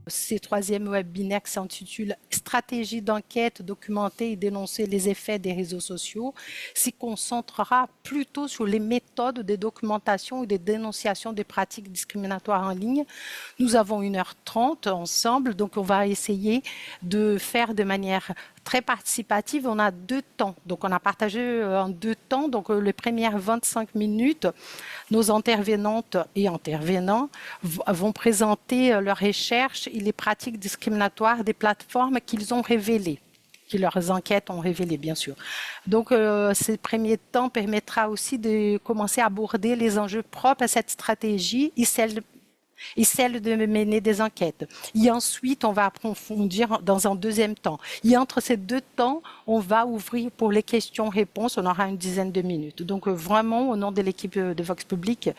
Ce troisième webinaire qui s'intitule Stratégie d'enquête, documenter et dénoncer les effets des réseaux sociaux s'y concentrera plutôt sur les méthodes de documentation et de dénonciation des pratiques discriminatoires en ligne. Nous avons 1h30 ensemble, donc on va essayer de faire de manière très participative. On a 2 temps, donc on a partagé en 2 temps. Donc les premières 25 minutes, nos intervenantes et intervenants vont présenter leurs recherches et les pratiques discriminatoires des plateformes qu'ils ont révélées, que leurs enquêtes ont révélées, bien sûr. Donc, ce premier temps permettra aussi de commencer à aborder les enjeux propres à cette stratégie et celle de mener des enquêtes. Et ensuite, on va approfondir dans un deuxième temps. Et entre ces 2 temps, on va ouvrir pour les questions-réponses. On aura une dizaine de minutes. Donc, vraiment, au nom de l'équipe de Vox Public,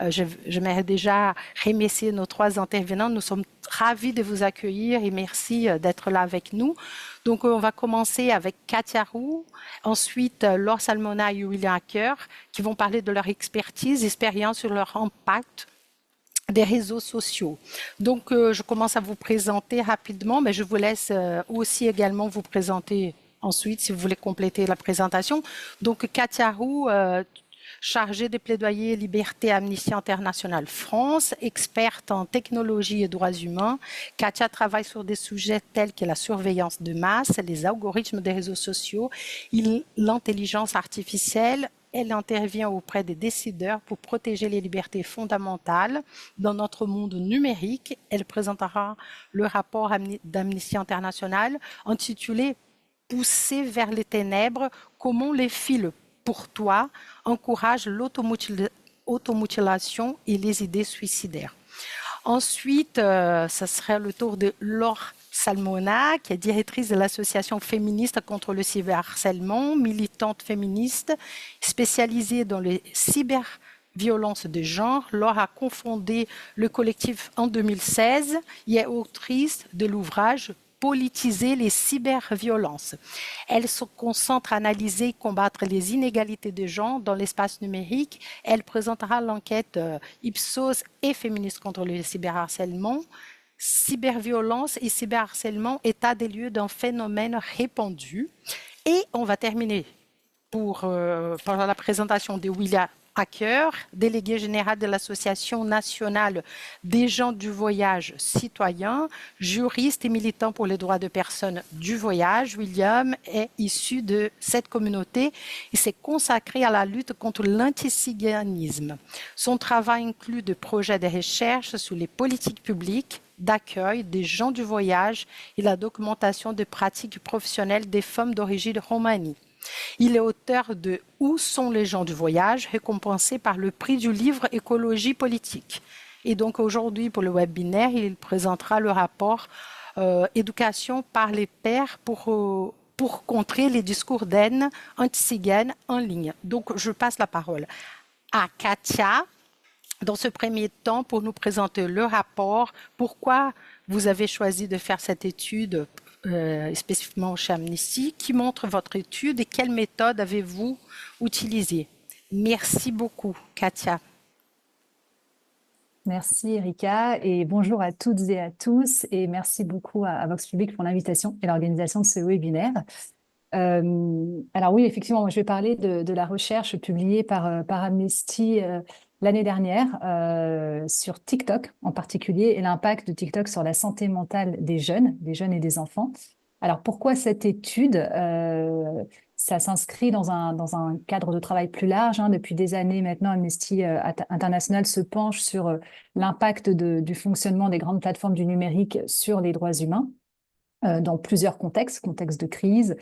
j'aimerais déjà remercier nos 3 intervenants. Nous sommes ravis de vous accueillir et merci d'être là avec nous. Donc, on va commencer avec Katia Roux, ensuite Laure Salmona et William Hacker, qui vont parler de leur expérience sur leur impact des réseaux sociaux. Donc, je commence à vous présenter rapidement, mais je vous laisse aussi également vous présenter ensuite, si vous voulez compléter la présentation. Donc, Katia Roux, chargée de plaidoyer liberté Amnesty International France, experte en technologie et droits humains. Katia travaille sur des sujets tels que la surveillance de masse, les algorithmes des réseaux sociaux, l'intelligence artificielle. Elle intervient auprès des décideurs pour protéger les libertés fondamentales dans notre monde numérique. Elle présentera le rapport d'Amnesty International intitulé « Pousser vers les ténèbres, comment les fils pour toi encouragent l'automutilation et les idées suicidaires ». Ensuite, ce serait le tour de Laure Salmona, qui est directrice de l'association féministe contre le cyberharcèlement, militante féministe, spécialisée dans les cyberviolences de genre. Laure a cofondé le collectif en 2016 et est autrice de l'ouvrage Politiser les cyberviolences. Elle se concentre à analyser et combattre les inégalités de genre dans l'espace numérique. Elle présentera l'enquête Ipsos et féministe contre le cyberharcèlement. Cyberviolence et cyberharcèlement, état des lieux d'un phénomène répandu. Et on va terminer par la présentation de William Hacker, délégué général de l'Association nationale des gens du voyage citoyens, juriste et militant pour les droits de personnes du voyage. William est issu de cette communauté et s'est consacré à la lutte contre l'antiziganisme. Son travail inclut des projets de recherche sur les politiques publiques d'accueil des gens du voyage et la documentation des pratiques professionnelles des femmes d'origine romanie. Il est auteur de « Où sont les gens du voyage ?», récompensé par le prix du livre Écologie politique. Et donc aujourd'hui, pour le webinaire, il présentera le rapport Éducation par les pairs pour contrer les discours d'haine anti-cigaine en ligne. Donc je passe la parole à Katia, dans ce premier temps, pour nous présenter le rapport, pourquoi vous avez choisi de faire cette étude spécifiquement chez Amnesty, qui montre votre étude et quelle méthode avez-vous utilisée. Merci beaucoup, Katia. Merci Erika et bonjour à toutes et à tous et merci beaucoup à Vox Public pour l'invitation et l'organisation de ce webinaire. Alors oui, effectivement, je vais parler de la recherche publiée par Amnesty l'année dernière sur TikTok en particulier et l'impact de TikTok sur la santé mentale des jeunes et des enfants. Alors pourquoi cette étude ça s'inscrit dans un cadre de travail plus large. Depuis des années maintenant, Amnesty International se penche sur l'impact du fonctionnement des grandes plateformes du numérique sur les droits humains dans plusieurs contextes, contexte de crise,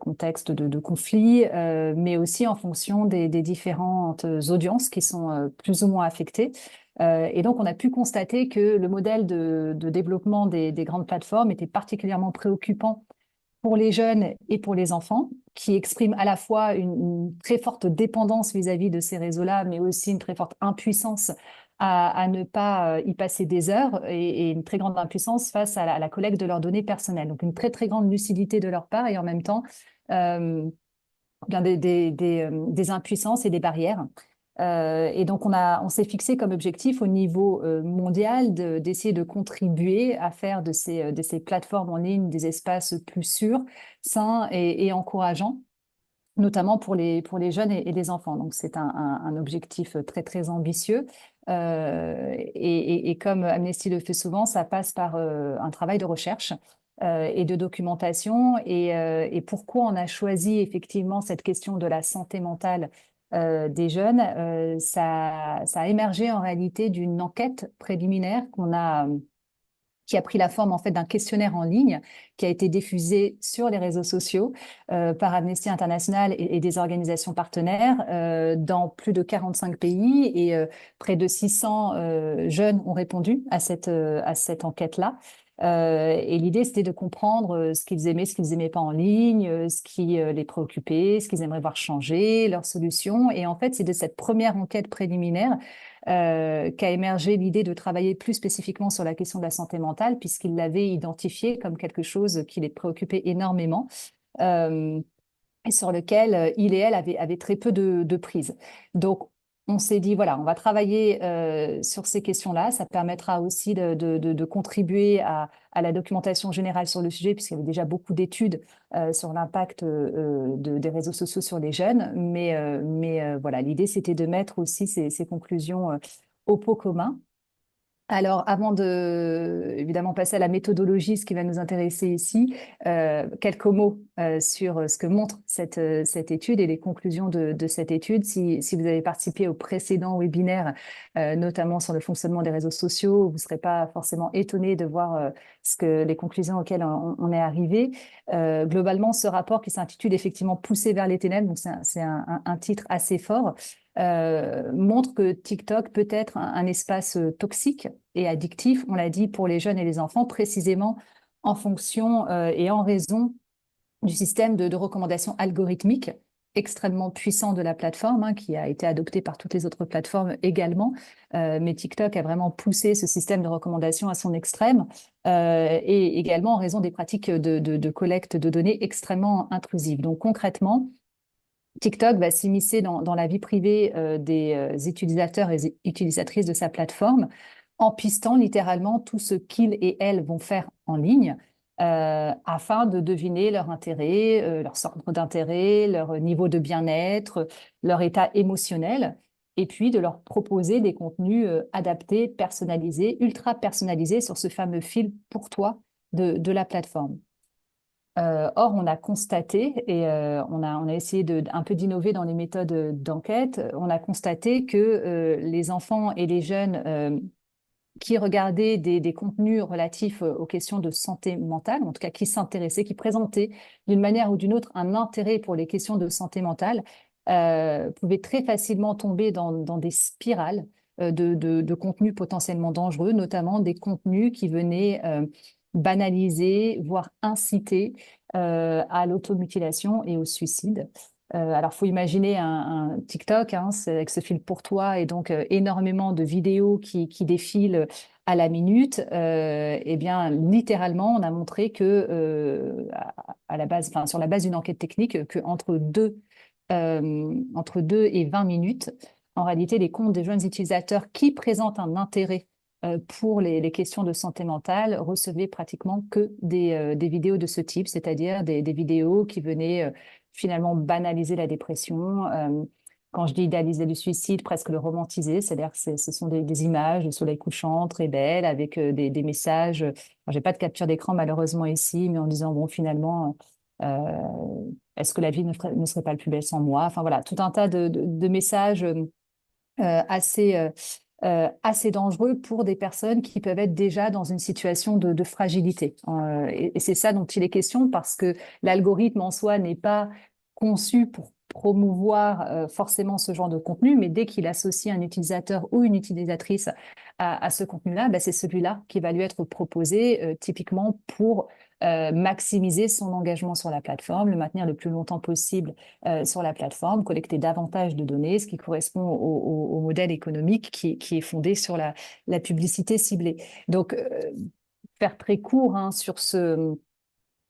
contexte de conflit, mais aussi en fonction des différentes audiences qui sont plus ou moins affectées. Et donc, on a pu constater que le modèle de développement des grandes plateformes était particulièrement préoccupant pour les jeunes et pour les enfants, qui expriment à la fois une très forte dépendance vis-à-vis de ces réseaux-là, mais aussi une très forte impuissance à ne pas y passer des heures et une très grande impuissance face à la collecte de leurs données personnelles. Donc, une très, très grande lucidité de leur part et en même temps, des impuissances et des barrières. Et donc, on s'est fixé comme objectif au niveau mondial d'essayer de contribuer à faire de ces plateformes en ligne des espaces plus sûrs, sains et encourageants, notamment pour les jeunes et les enfants. Donc, c'est un objectif très, très ambitieux. Et comme Amnesty le fait souvent, ça passe par un travail de recherche et de documentation. Et pourquoi on a choisi effectivement cette question de la santé mentale des jeunes, ça a émergé en réalité d'une enquête préliminaire qui a pris la forme en fait d'un questionnaire en ligne qui a été diffusé sur les réseaux sociaux par Amnesty International et des organisations partenaires dans plus de 45 pays et près de 600 jeunes ont répondu à cette enquête-là. Et l'idée, c'était de comprendre ce qu'ils aimaient, ce qu'ils n'aimaient pas en ligne, ce qui les préoccupait, ce qu'ils aimeraient voir changer, leurs solutions. Et en fait, c'est de cette première enquête préliminaire qu'a émergé l'idée de travailler plus spécifiquement sur la question de la santé mentale, puisqu'ils l'avaient identifié comme quelque chose qui les préoccupait énormément. Et sur lequel il et elle avaient très peu de prise. Donc, on s'est dit, voilà, on va travailler sur ces questions-là. Ça permettra aussi de contribuer à la documentation générale sur le sujet, puisqu'il y avait déjà beaucoup d'études sur l'impact des réseaux sociaux sur les jeunes. Mais voilà, l'idée, c'était de mettre aussi ces conclusions au pot commun. Alors, avant de évidemment passer à la méthodologie, ce qui va nous intéresser ici, quelques mots sur ce que montre cette étude et les conclusions de cette étude. Si vous avez participé au précédent webinaire, notamment sur le fonctionnement des réseaux sociaux, vous ne serez pas forcément étonné de voir les conclusions auxquelles on est arrivé. Globalement, ce rapport qui s'intitule effectivement Pousser vers les ténèbres, donc c'est un titre assez fort, montre que TikTok peut être un espace toxique et addictif, on l'a dit, pour les jeunes et les enfants, précisément en fonction et en raison du système de recommandation algorithmique extrêmement puissant de la plateforme, hein, qui a été adopté par toutes les autres plateformes également. Mais TikTok a vraiment poussé ce système de recommandation à son extrême et également en raison des pratiques de collecte de données extrêmement intrusives. Donc concrètement, TikTok va s'immiscer dans la vie privée des utilisateurs et utilisatrices de sa plateforme en pistant littéralement tout ce qu'ils et elles vont faire en ligne afin de deviner leur intérêt, leur centre d'intérêt, leur niveau de bien-être, leur état émotionnel, et puis de leur proposer des contenus adaptés, personnalisés, ultra personnalisés sur ce fameux fil pour toi de la plateforme. Or, on a constaté, et on a essayé un peu d'innover dans les méthodes d'enquête, on a constaté que les enfants et les jeunes qui regardaient des contenus relatifs aux questions de santé mentale, en tout cas qui s'intéressaient, qui présentaient d'une manière ou d'une autre un intérêt pour les questions de santé mentale, pouvaient très facilement tomber dans des spirales de contenus potentiellement dangereux, notamment des contenus qui venaient banaliser, voire inciter à l'automutilation et au suicide. Alors, il faut imaginer un TikTok hein, avec ce fil pour toi et donc énormément de vidéos qui défilent à la minute. Eh bien, littéralement, on a montré que, à la base, enfin, sur la base d'une enquête technique, que entre 2 et 20 minutes, en réalité, les comptes des jeunes utilisateurs qui présentent un intérêt pour les questions de santé mentale recevaient pratiquement que des vidéos de ce type, c'est-à-dire des vidéos qui venaient finalement banaliser la dépression. Quand je dis idéaliser le suicide, presque le romantiser, c'est-à-dire que ce sont des images de soleil couchant très belles avec des messages. J'ai pas de capture d'écran malheureusement ici, mais en disant bon finalement, est-ce que la vie ne serait pas le plus belle sans moi? Enfin voilà, tout un tas de messages assez dangereux pour des personnes qui peuvent être déjà dans une situation de fragilité. Et c'est ça dont il est question parce que l'algorithme en soi n'est pas conçu pour promouvoir forcément ce genre de contenu, mais dès qu'il associe un utilisateur ou une utilisatrice à ce contenu-là, bah, c'est celui-là qui va lui être proposé typiquement pour maximiser son engagement sur la plateforme, le maintenir le plus longtemps possible sur la plateforme, collecter davantage de données, ce qui correspond au modèle économique qui est fondé sur la publicité ciblée. Donc, faire très court hein, sur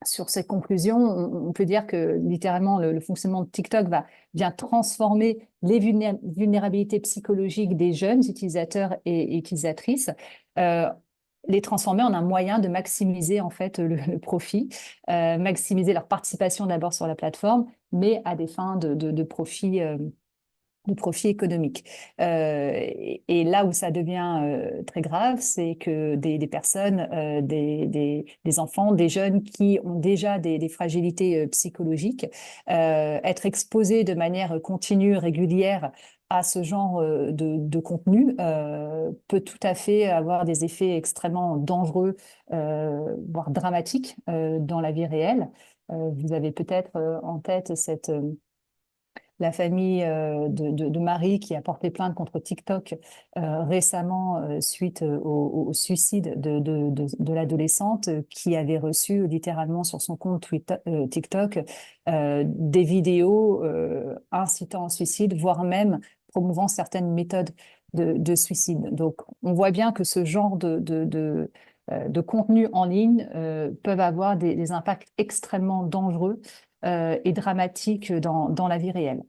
sur cette conclusion, on peut dire que littéralement le fonctionnement de TikTok vient transformer les vulnérabilités psychologiques des jeunes utilisateurs et utilisatrices, euh, les transformer en un moyen de maximiser en fait le profit, maximiser leur participation d'abord sur la plateforme, mais à des fins de profit. De profit économique. Et là où ça devient très grave, c'est que des personnes, des enfants, des jeunes qui ont déjà des fragilités psychologiques, être exposés de manière continue, régulière à ce genre de contenu peut tout à fait avoir des effets extrêmement dangereux, voire dramatiques dans la vie réelle. Vous avez peut-être en tête la famille de Marie qui a porté plainte contre TikTok récemment suite au suicide de l'adolescente qui avait reçu littéralement sur son compte TikTok des vidéos incitant au suicide, voire même promouvant certaines méthodes de suicide. Donc, on voit bien que ce genre de contenu en ligne peuvent avoir des impacts extrêmement dangereux et dramatique dans la vie réelle.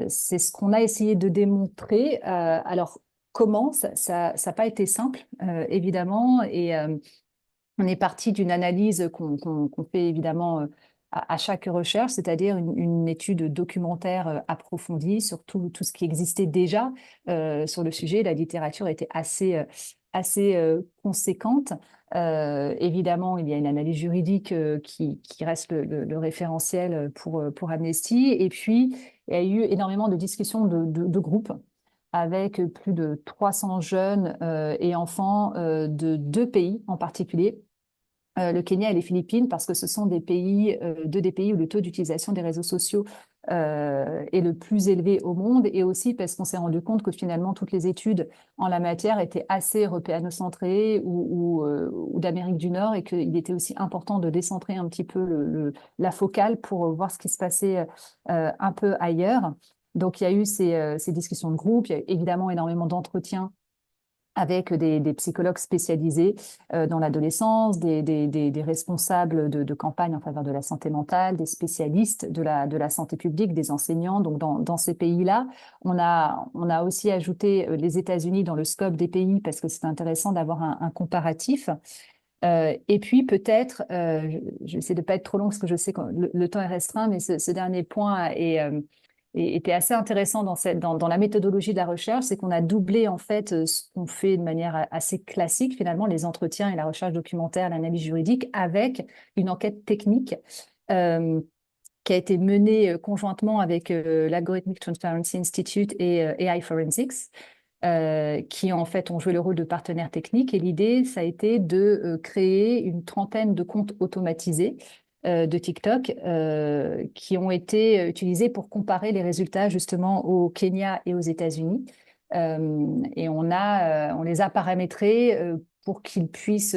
C'est ce qu'on a essayé de démontrer. Alors, comment? Ça n'a pas été simple, évidemment, et on est parti d'une analyse qu'on fait évidemment à chaque recherche, c'est-à-dire une étude documentaire approfondie sur tout ce qui existait déjà sur le sujet. La littérature était assez conséquente. Évidemment, il y a une analyse juridique qui reste le référentiel pour Amnesty. Et puis, il y a eu énormément de discussions de groupes avec plus de 300 jeunes et enfants de 2 pays en particulier, le Kenya et les Philippines, parce que ce sont deux des pays où le taux d'utilisation des réseaux sociaux est le plus élevé au monde, et aussi parce qu'on s'est rendu compte que finalement toutes les études en la matière étaient assez européano-centrées ou d'Amérique du Nord, et qu'il était aussi important de décentrer un petit peu la focale pour voir ce qui se passait un peu ailleurs. Donc il y a eu ces discussions de groupe, il y a évidemment énormément d'entretiens avec des psychologues spécialisés dans l'adolescence, des responsables de campagne en faveur de la santé mentale, des spécialistes de la santé publique, des enseignants. Donc, dans ces pays-là, on a aussi ajouté les États-Unis dans le scope des pays parce que c'est intéressant d'avoir un comparatif. Et puis peut-être, je vais essayer de ne pas être trop long parce que je sais que le temps est restreint, mais ce dernier point était assez intéressant dans la méthodologie de la recherche, c'est qu'on a doublé en fait ce qu'on fait de manière assez classique finalement, les entretiens et la recherche documentaire, l'analyse juridique, avec une enquête technique qui a été menée conjointement avec l'Algorithmic Transparency Institute et AI Forensics. Qui en fait ont joué le rôle de partenaires techniques. Et l'idée, ça a été de créer une trentaine de comptes automatisés de TikTok qui ont été utilisés pour comparer les résultats justement au Kenya et aux États-Unis. Et on les a paramétrés pour qu'ils puissent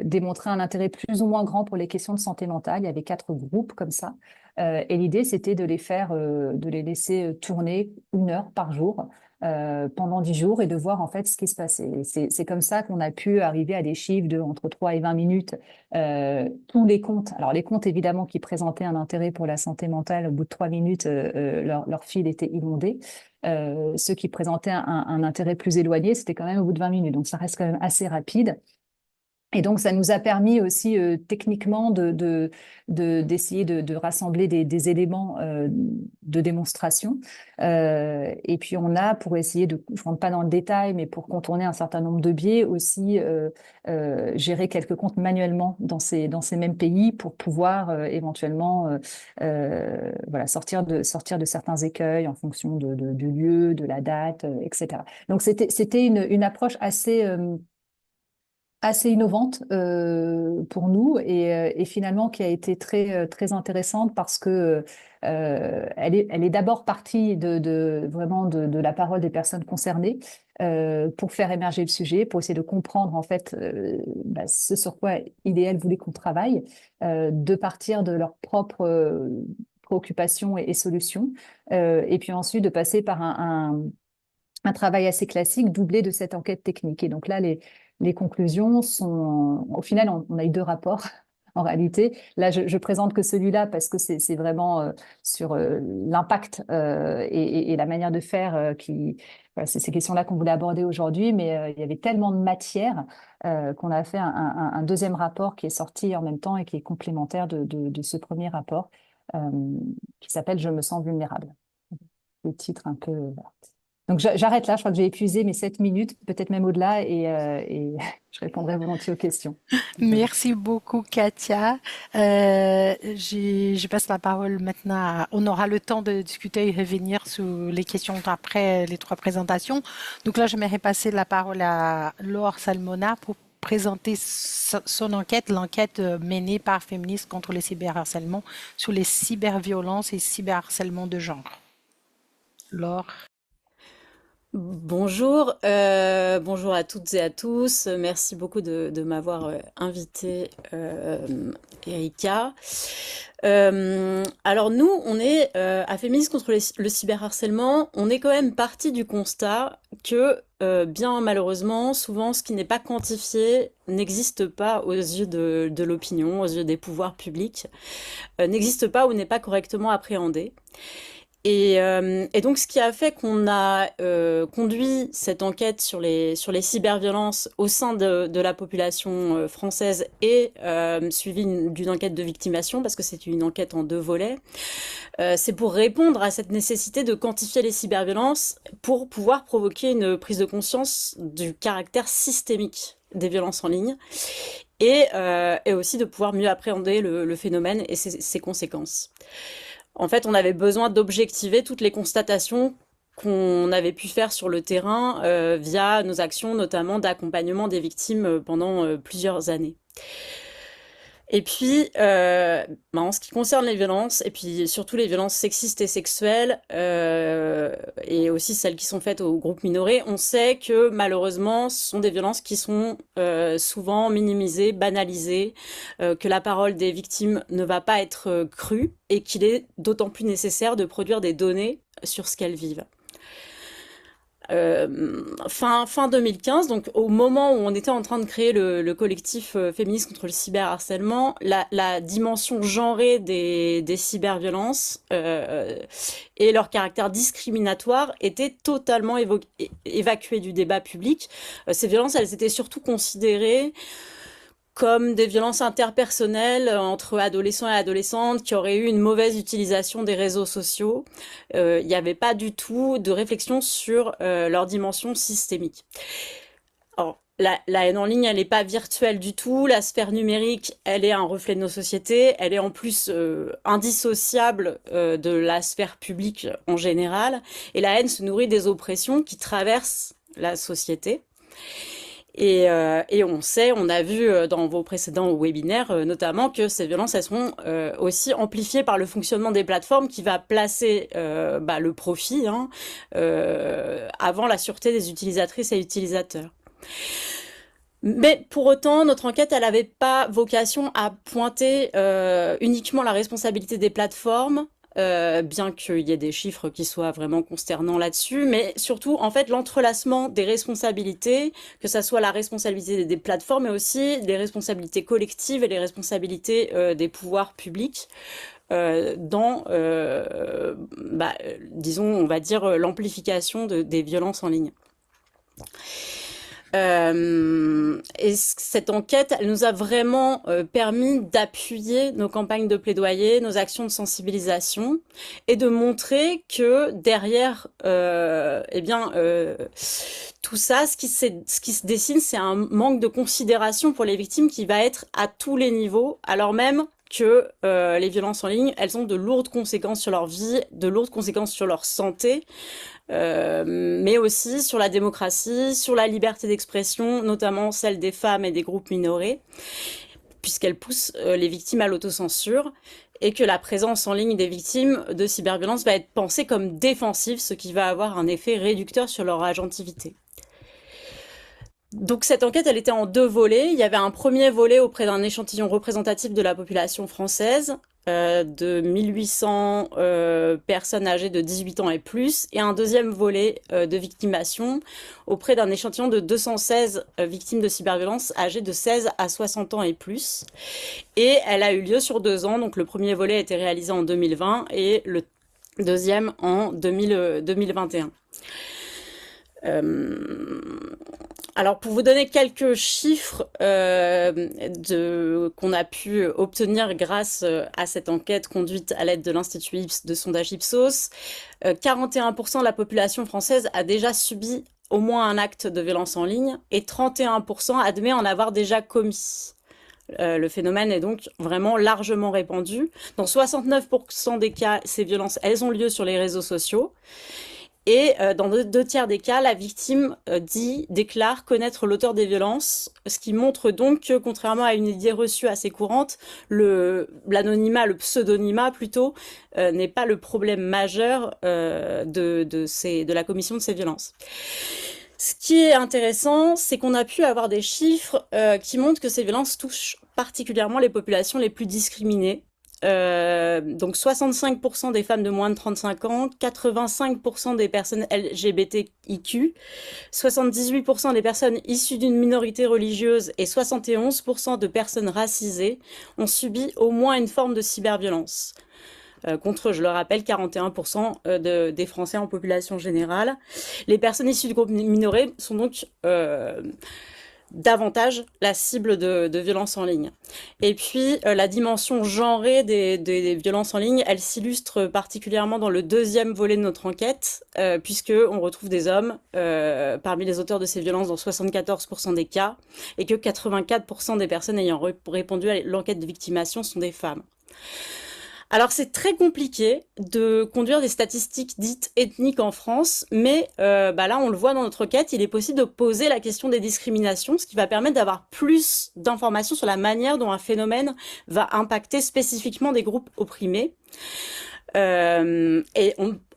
démontrer un intérêt plus ou moins grand pour les questions de santé mentale. Il y avait 4 groupes comme ça. Et l'idée, c'était de les laisser tourner 1 heure par jour pendant 10 jours et de voir en fait ce qui se passait. C'est comme ça qu'on a pu arriver à des chiffres de entre 3 et 20 minutes. Tous les comptes, alors les comptes évidemment qui présentaient un intérêt pour la santé mentale, au bout de 3 minutes, leur fil était inondé. Ceux qui présentaient un intérêt plus éloigné, c'était quand même au bout de 20 minutes. Donc ça reste quand même assez rapide. Et donc, ça nous a permis aussi techniquement d'essayer de rassembler des éléments de démonstration. Et puis, on a, pour essayer je ne rentre pas dans le détail, mais pour contourner un certain nombre de biais, aussi gérer quelques comptes manuellement dans ces mêmes pays pour pouvoir éventuellement voilà, sortir de certains écueils en fonction du lieu, de la date, etc. Donc, c'était une approche assez innovante pour nous et finalement qui a été très intéressante parce que elle est d'abord partie vraiment de la parole des personnes concernées pour faire émerger le sujet, pour essayer de comprendre en fait ce sur quoi il et elle voulaient qu'on travaille, de partir de leurs propres préoccupations et solutions, et puis ensuite de passer par un travail assez classique doublé de cette enquête technique. Et donc là, les conclusions sont, au final, on a eu 2 rapports en réalité. Là, je présente que celui-là parce que c'est vraiment sur l'impact et la manière de faire voilà, c'est ces questions-là qu'on voulait aborder aujourd'hui, mais il y avait tellement de matière qu'on a fait un deuxième rapport qui est sorti en même temps et qui est complémentaire de ce premier rapport euh, qui s'appelle Je me sens vulnérable. Le titre un peu... voilà. Donc j'arrête là, je crois que j'ai épuisé mes 7 minutes, peut-être même au-delà, et je répondrai volontiers aux questions. Voilà. Merci beaucoup, Katia. Je passe la parole maintenant on aura le temps de discuter et revenir sur les questions après les trois présentations. Donc là, j'aimerais passer la parole à Laure Salmona pour présenter son enquête, l'enquête menée par Féministes contre le cyberharcèlement sur les cyberviolences et cyberharcèlement de genre. Laure. Bonjour, bonjour à toutes et à tous. Merci beaucoup de m'avoir invité, Erika. Alors nous, on est à Féministes contre le cyberharcèlement. On est quand même parti du constat que, bien malheureusement, souvent ce qui n'est pas quantifié n'existe pas aux yeux de l'opinion, aux yeux des pouvoirs publics, n'existe pas ou n'est pas correctement appréhendé. Et donc, ce qui a fait qu'on a conduit cette enquête sur les cyberviolences au sein de la population française et suivi d'une enquête de victimation, parce que c'est une enquête en 2 volets, c'est pour répondre à cette nécessité de quantifier les cyberviolences pour pouvoir provoquer une prise de conscience du caractère systémique des violences en ligne et aussi de pouvoir mieux appréhender le phénomène et ses conséquences. En fait, on avait besoin d'objectiver toutes les constatations qu'on avait pu faire sur le terrain via nos actions, notamment d'accompagnement des victimes pendant plusieurs années. Et puis, en ce qui concerne les violences, et puis surtout les violences sexistes et sexuelles, et aussi celles qui sont faites aux groupes minorés, on sait que malheureusement, ce sont des violences qui sont souvent minimisées, banalisées, que la parole des victimes ne va pas être crue, et qu'il est d'autant plus nécessaire de produire des données sur ce qu'elles vivent. Fin 2015, donc au moment où on était en train de créer le collectif féministe contre le cyberharcèlement, la dimension genrée des cyberviolences et leur caractère discriminatoire était totalement évacué du débat public. Ces violences, elles étaient surtout considérées comme des violences interpersonnelles entre adolescents et adolescentes qui auraient eu une mauvaise utilisation des réseaux sociaux. Il n'y avait pas du tout de réflexion sur leur dimension systémique. Alors, la haine en ligne, elle n'est pas virtuelle du tout. La sphère numérique, elle est un reflet de nos sociétés. Elle est en plus indissociable de la sphère publique en général. Et la haine se nourrit des oppressions qui traversent la société. Et on a vu dans vos précédents webinaires notamment que ces violences, elles sont aussi amplifiées par le fonctionnement des plateformes qui va placer le profit avant la sûreté des utilisatrices et utilisateurs. Mais pour autant, notre enquête, elle n'avait pas vocation à pointer uniquement la responsabilité des plateformes, bien qu'il y ait des chiffres qui soient vraiment consternants là-dessus, mais surtout, en fait, l'entrelacement des responsabilités, que ça soit la responsabilité des plateformes, mais aussi les responsabilités collectives et les responsabilités des pouvoirs publics dans, disons, on va dire, l'amplification des violences en ligne. Et cette enquête, elle nous a vraiment permis d'appuyer nos campagnes de plaidoyer, nos actions de sensibilisation et de montrer que derrière, tout ça, ce qui se dessine, c'est un manque de considération pour les victimes qui va être à tous les niveaux, alors même que les violences en ligne, elles ont de lourdes conséquences sur leur vie, de lourdes conséquences sur leur santé, mais aussi sur la démocratie, sur la liberté d'expression, notamment celle des femmes et des groupes minorés, puisqu'elles poussent les victimes à l'autocensure, et que la présence en ligne des victimes de cyberviolence va être pensée comme défensive, ce qui va avoir un effet réducteur sur leur agentivité. Donc cette enquête, elle était en 2 volets. Il y avait un premier volet auprès d'un échantillon représentatif de la population française, de 1800 personnes âgées de 18 ans et plus, et un deuxième volet de victimation auprès d'un échantillon de 216 victimes de cyberviolence âgées de 16 à 60 ans et plus. Et elle a eu lieu sur 2 ans, donc le premier volet a été réalisé en 2020 et le deuxième en 2021. Alors, pour vous donner quelques chiffres qu'on a pu obtenir grâce à cette enquête conduite à l'aide de l'Institut de sondage Ipsos, 41% de la population française a déjà subi au moins un acte de violence en ligne et 31% admet en avoir déjà commis. Le phénomène est donc vraiment largement répandu. Dans 69% des cas, ces violences, elles ont lieu sur les réseaux sociaux. Et dans 2 tiers des cas, la victime déclare connaître l'auteur des violences, ce qui montre donc que, contrairement à une idée reçue assez courante, l'anonymat, le pseudonymat plutôt, n'est pas le problème majeur de la commission de ces violences. Ce qui est intéressant, c'est qu'on a pu avoir des chiffres qui montrent que ces violences touchent particulièrement les populations les plus discriminées. Donc 65% des femmes de moins de 35 ans, 85% des personnes LGBTIQ, 78% des personnes issues d'une minorité religieuse et 71% de personnes racisées ont subi au moins une forme de cyberviolence. Contre, je le rappelle, 41% des Français en population générale. Les personnes issues du groupe minoré sont donc davantage la cible de violences en ligne. Et puis, la dimension genrée des violences en ligne, elle s'illustre particulièrement dans le deuxième volet de notre enquête, puisqu'on retrouve des hommes parmi les auteurs de ces violences dans 74% des cas, et que 84% des personnes ayant répondu à l'enquête de victimation sont des femmes. Alors, c'est très compliqué de conduire des statistiques dites ethniques en France, mais là, on le voit dans notre enquête, il est possible de poser la question des discriminations, ce qui va permettre d'avoir plus d'informations sur la manière dont un phénomène va impacter spécifiquement des groupes opprimés.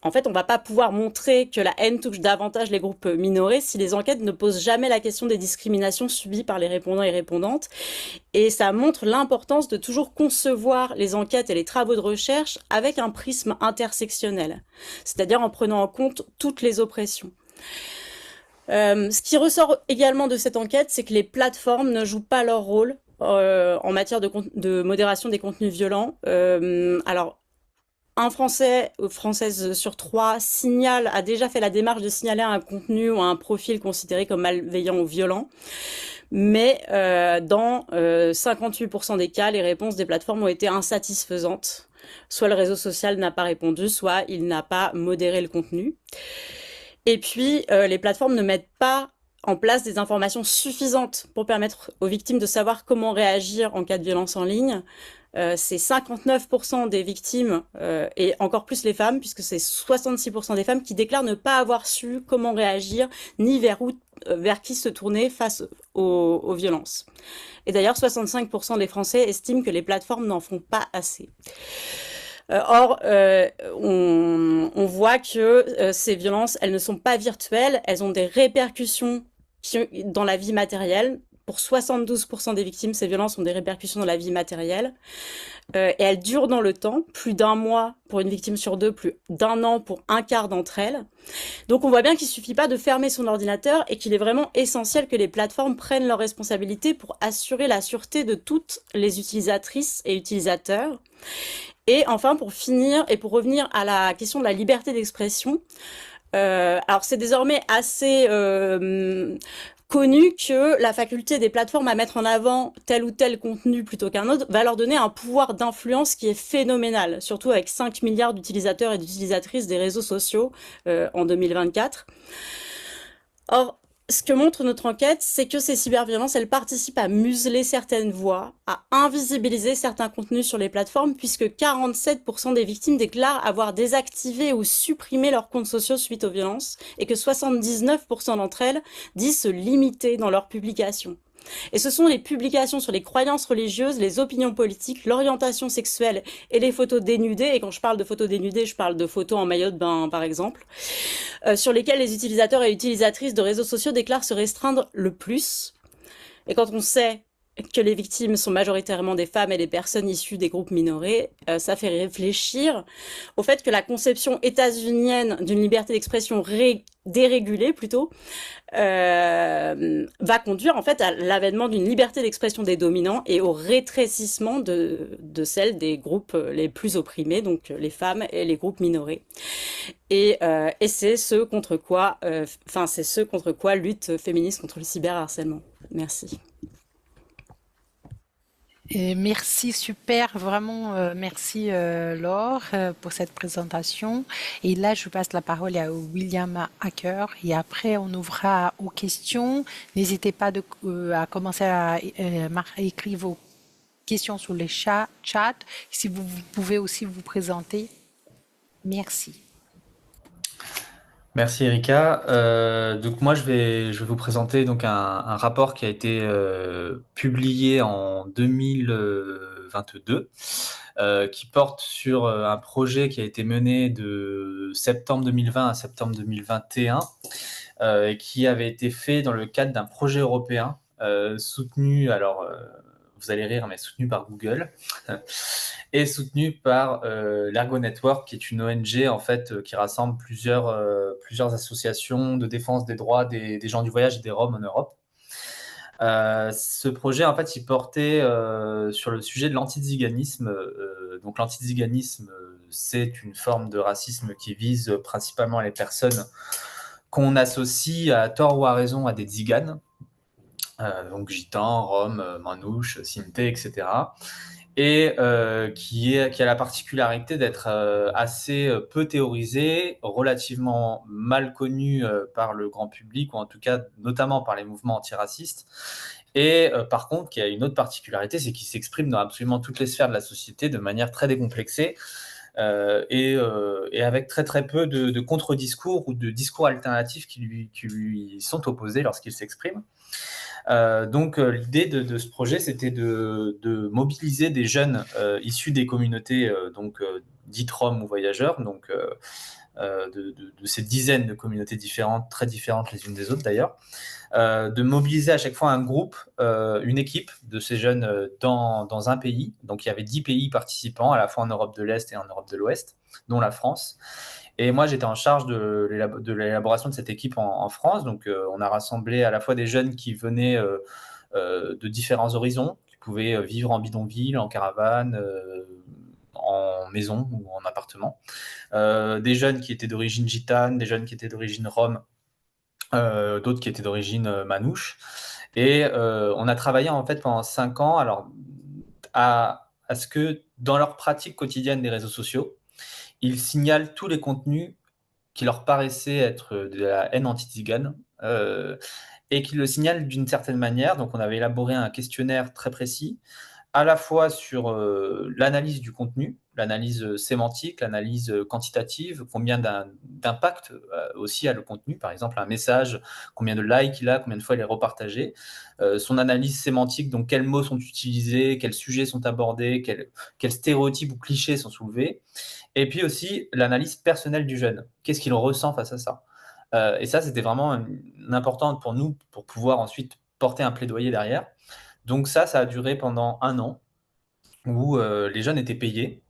En fait, on va pas pouvoir montrer que la haine touche davantage les groupes minorés si les enquêtes ne posent jamais la question des discriminations subies par les répondants et répondantes. Et ça montre l'importance de toujours concevoir les enquêtes et les travaux de recherche avec un prisme intersectionnel, c'est-à-dire en prenant en compte toutes les oppressions. Ce qui ressort également de cette enquête, c'est que les plateformes ne jouent pas leur rôle en matière de modération des contenus violents. Alors, un Français ou Française sur 3 a déjà fait la démarche de signaler un contenu ou un profil considéré comme malveillant ou violent. Mais dans 58% des cas, les réponses des plateformes ont été insatisfaisantes. Soit le réseau social n'a pas répondu, soit il n'a pas modéré le contenu. Et puis, les plateformes ne mettent pas en place des informations suffisantes pour permettre aux victimes de savoir comment réagir en cas de violence en ligne. C'est 59% des victimes, et encore plus les femmes, puisque c'est 66% des femmes qui déclarent ne pas avoir su comment réagir, ni vers qui se tourner face aux violences. Et d'ailleurs, 65% des Français estiment que les plateformes n'en font pas assez. Or, on voit que ces violences, elles ne sont pas virtuelles, elles ont des répercussions dans la vie matérielle. Pour 72% des victimes, ces violences ont des répercussions dans la vie matérielle. Et elles durent dans le temps, plus d'1 mois pour une victime sur 2, plus d'1 an pour 1/4 d'entre elles. Donc on voit bien qu'il ne suffit pas de fermer son ordinateur et qu'il est vraiment essentiel que les plateformes prennent leurs responsabilités pour assurer la sûreté de toutes les utilisatrices et utilisateurs. Et enfin, pour finir et pour revenir à la question de la liberté d'expression, alors c'est désormais assez connu que la faculté des plateformes à mettre en avant tel ou tel contenu plutôt qu'un autre va leur donner un pouvoir d'influence qui est phénoménal, surtout avec 5 milliards d'utilisateurs et d'utilisatrices des réseaux sociaux en 2024. Or, ce que montre notre enquête, c'est que ces cyberviolences, elles participent à museler certaines voix, à invisibiliser certains contenus sur les plateformes, puisque 47% des victimes déclarent avoir désactivé ou supprimé leurs comptes sociaux suite aux violences, et que 79% d'entre elles disent se limiter dans leurs publications. Et ce sont les publications sur les croyances religieuses, les opinions politiques, l'orientation sexuelle et les photos dénudées, et quand je parle de photos dénudées, je parle de photos en maillot de bain par exemple, sur lesquelles les utilisateurs et utilisatrices de réseaux sociaux déclarent se restreindre le plus. Et quand on sait que les victimes sont majoritairement des femmes et des personnes issues des groupes minorés, ça fait réfléchir au fait que la conception états-unienne d'une liberté d'expression dérégulée plutôt va conduire en fait à l'avènement d'une liberté d'expression des dominants et au rétrécissement de celle des groupes les plus opprimés, donc les femmes et les groupes minorés. Et c'est ce contre quoi, c'est ce contre quoi lutte féministe contre le cyberharcèlement. Merci. Et merci, super, vraiment, merci Laure pour cette présentation. Et là, je passe la parole à William Hacker et après, on ouvrira aux questions. N'hésitez pas à commencer à écrire vos questions sur les chats. Si vous pouvez aussi vous présenter. Merci. Merci Erika. Donc moi je vais vous présenter donc un rapport qui a été publié en 2022 qui porte sur un projet qui a été mené de septembre 2020 à septembre 2021 et qui avait été fait dans le cadre d'un projet européen soutenu, alors vous allez rire, mais soutenu par Google et soutenu par l'Ergo Network, qui est une ONG en fait qui rassemble plusieurs associations de défense des droits des gens du voyage et des Roms en Europe. Ce projet, en fait, il portait sur le sujet de l'antiziganisme. Donc, l'antiziganisme, c'est une forme de racisme qui vise principalement les personnes qu'on associe à tort ou à raison à des tziganes, donc gitans, roms, manouches, sintés, etc. Et qui a la particularité d'être assez peu théorisé, relativement mal connu par le grand public, ou en tout cas notamment par les mouvements antiracistes. Et par contre, qui a une autre particularité, c'est qu'il s'exprime dans absolument toutes les sphères de la société de manière très décomplexée et avec très très peu de contre-discours ou de discours alternatifs qui lui sont opposés lorsqu'il s'exprime. Donc l'idée de ce projet, c'était de mobiliser des jeunes issus des communautés dites roms ou voyageurs, donc de ces dizaines de communautés différentes, très différentes les unes des autres d'ailleurs, de mobiliser à chaque fois un groupe, une équipe de ces jeunes dans un pays. Donc il y avait 10 pays participants, à la fois en Europe de l'Est et en Europe de l'Ouest, dont la France. Et moi, j'étais en charge de l'élaboration de cette équipe en France. Donc, on a rassemblé à la fois des jeunes qui venaient de différents horizons, qui pouvaient vivre en bidonville, en caravane, en maison ou en appartement. Des jeunes qui étaient d'origine gitane, des jeunes qui étaient d'origine rome, d'autres qui étaient d'origine manouche. Et on a travaillé en fait pendant 5 ans à ce que dans leur pratique quotidienne des réseaux sociaux, ils signalent tous les contenus qui leur paraissaient être de la haine anti-tzigane et qu'ils le signalent d'une certaine manière. Donc, on avait élaboré un questionnaire très précis, à la fois sur l'analyse du contenu, l'analyse sémantique, l'analyse quantitative, combien d'impact aussi a le contenu, par exemple un message, combien de likes il a, combien de fois il est repartagé, son analyse sémantique, donc quels mots sont utilisés, quels sujets sont abordés, quels stéréotypes ou clichés sont soulevés, et puis aussi l'analyse personnelle du jeune, qu'est-ce qu'il ressent face à ça. Et ça, c'était vraiment important pour nous, pour pouvoir ensuite porter un plaidoyer derrière. Donc ça a duré pendant 1 an, où les jeunes étaient payés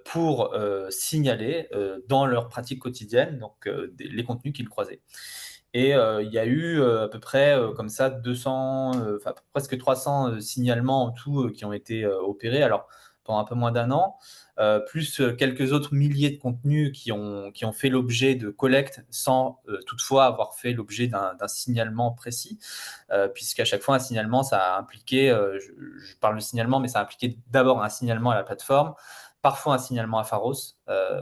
pour signaler dans leur pratique quotidienne donc, les contenus qu'ils croisaient. Et il y a eu à peu près comme ça 200, presque 300 signalements en tout qui ont été opérés. Alors, pendant un peu moins d'1 an, plus quelques autres milliers de contenus qui ont fait l'objet de collectes sans toutefois avoir fait l'objet d'un signalement précis, puisqu'à chaque fois un signalement, ça a impliqué, je parle de signalement, mais ça a impliqué d'abord un signalement à la plateforme, parfois un signalement à Pharos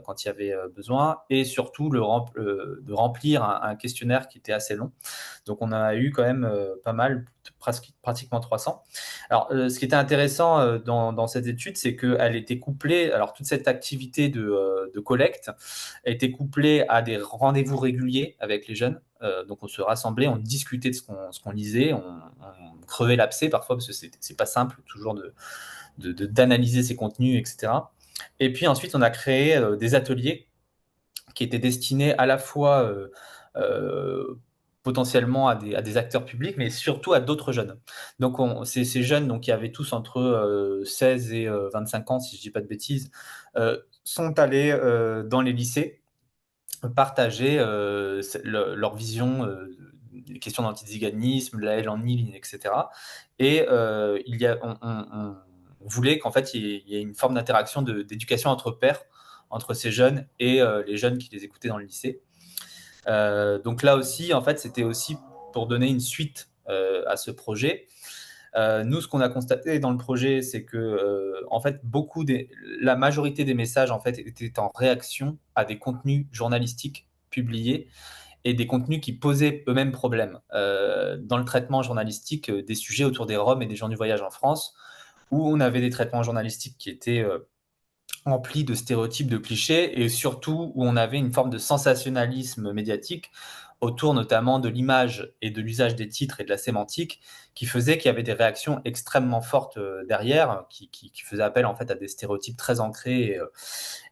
quand il y avait besoin, et surtout de remplir un questionnaire qui était assez long. Donc on a eu quand même pas mal, pratiquement 300. Alors ce qui était intéressant dans cette étude, c'est qu'elle était couplée, alors toute cette activité de collecte était couplée à des rendez-vous réguliers avec les jeunes. Donc on se rassemblait, on discutait de ce qu'on lisait, on crevait l'abcès parfois, parce que c'est pas simple toujours d'analyser ces contenus, etc. Et puis ensuite, on a créé des ateliers qui étaient destinés à la fois potentiellement à des acteurs publics, mais surtout à d'autres jeunes. Donc ces jeunes donc, qui avaient tous entre 16 et 25 ans, si je ne dis pas de bêtises, sont allés dans les lycées partager leur vision des questions d'antiziganisme, la haine en ligne, etc. Et on voulait qu'en fait, il y ait une forme d'interaction, d'éducation entre pairs, entre ces jeunes et les jeunes qui les écoutaient dans le lycée. Donc là aussi, en fait, c'était aussi pour donner une suite à ce projet. Nous, ce qu'on a constaté dans le projet, c'est que en fait, la majorité des messages en fait étaient en réaction à des contenus journalistiques publiés et des contenus qui posaient eux-mêmes problème dans le traitement journalistique des sujets autour des Roms et des gens du voyage en France, où on avait des traitements journalistiques qui étaient remplis de stéréotypes, de clichés, et surtout où on avait une forme de sensationnalisme médiatique autour notamment de l'image et de l'usage des titres et de la sémantique, qui faisait qu'il y avait des réactions extrêmement fortes derrière, qui faisaient appel en fait à des stéréotypes très ancrés.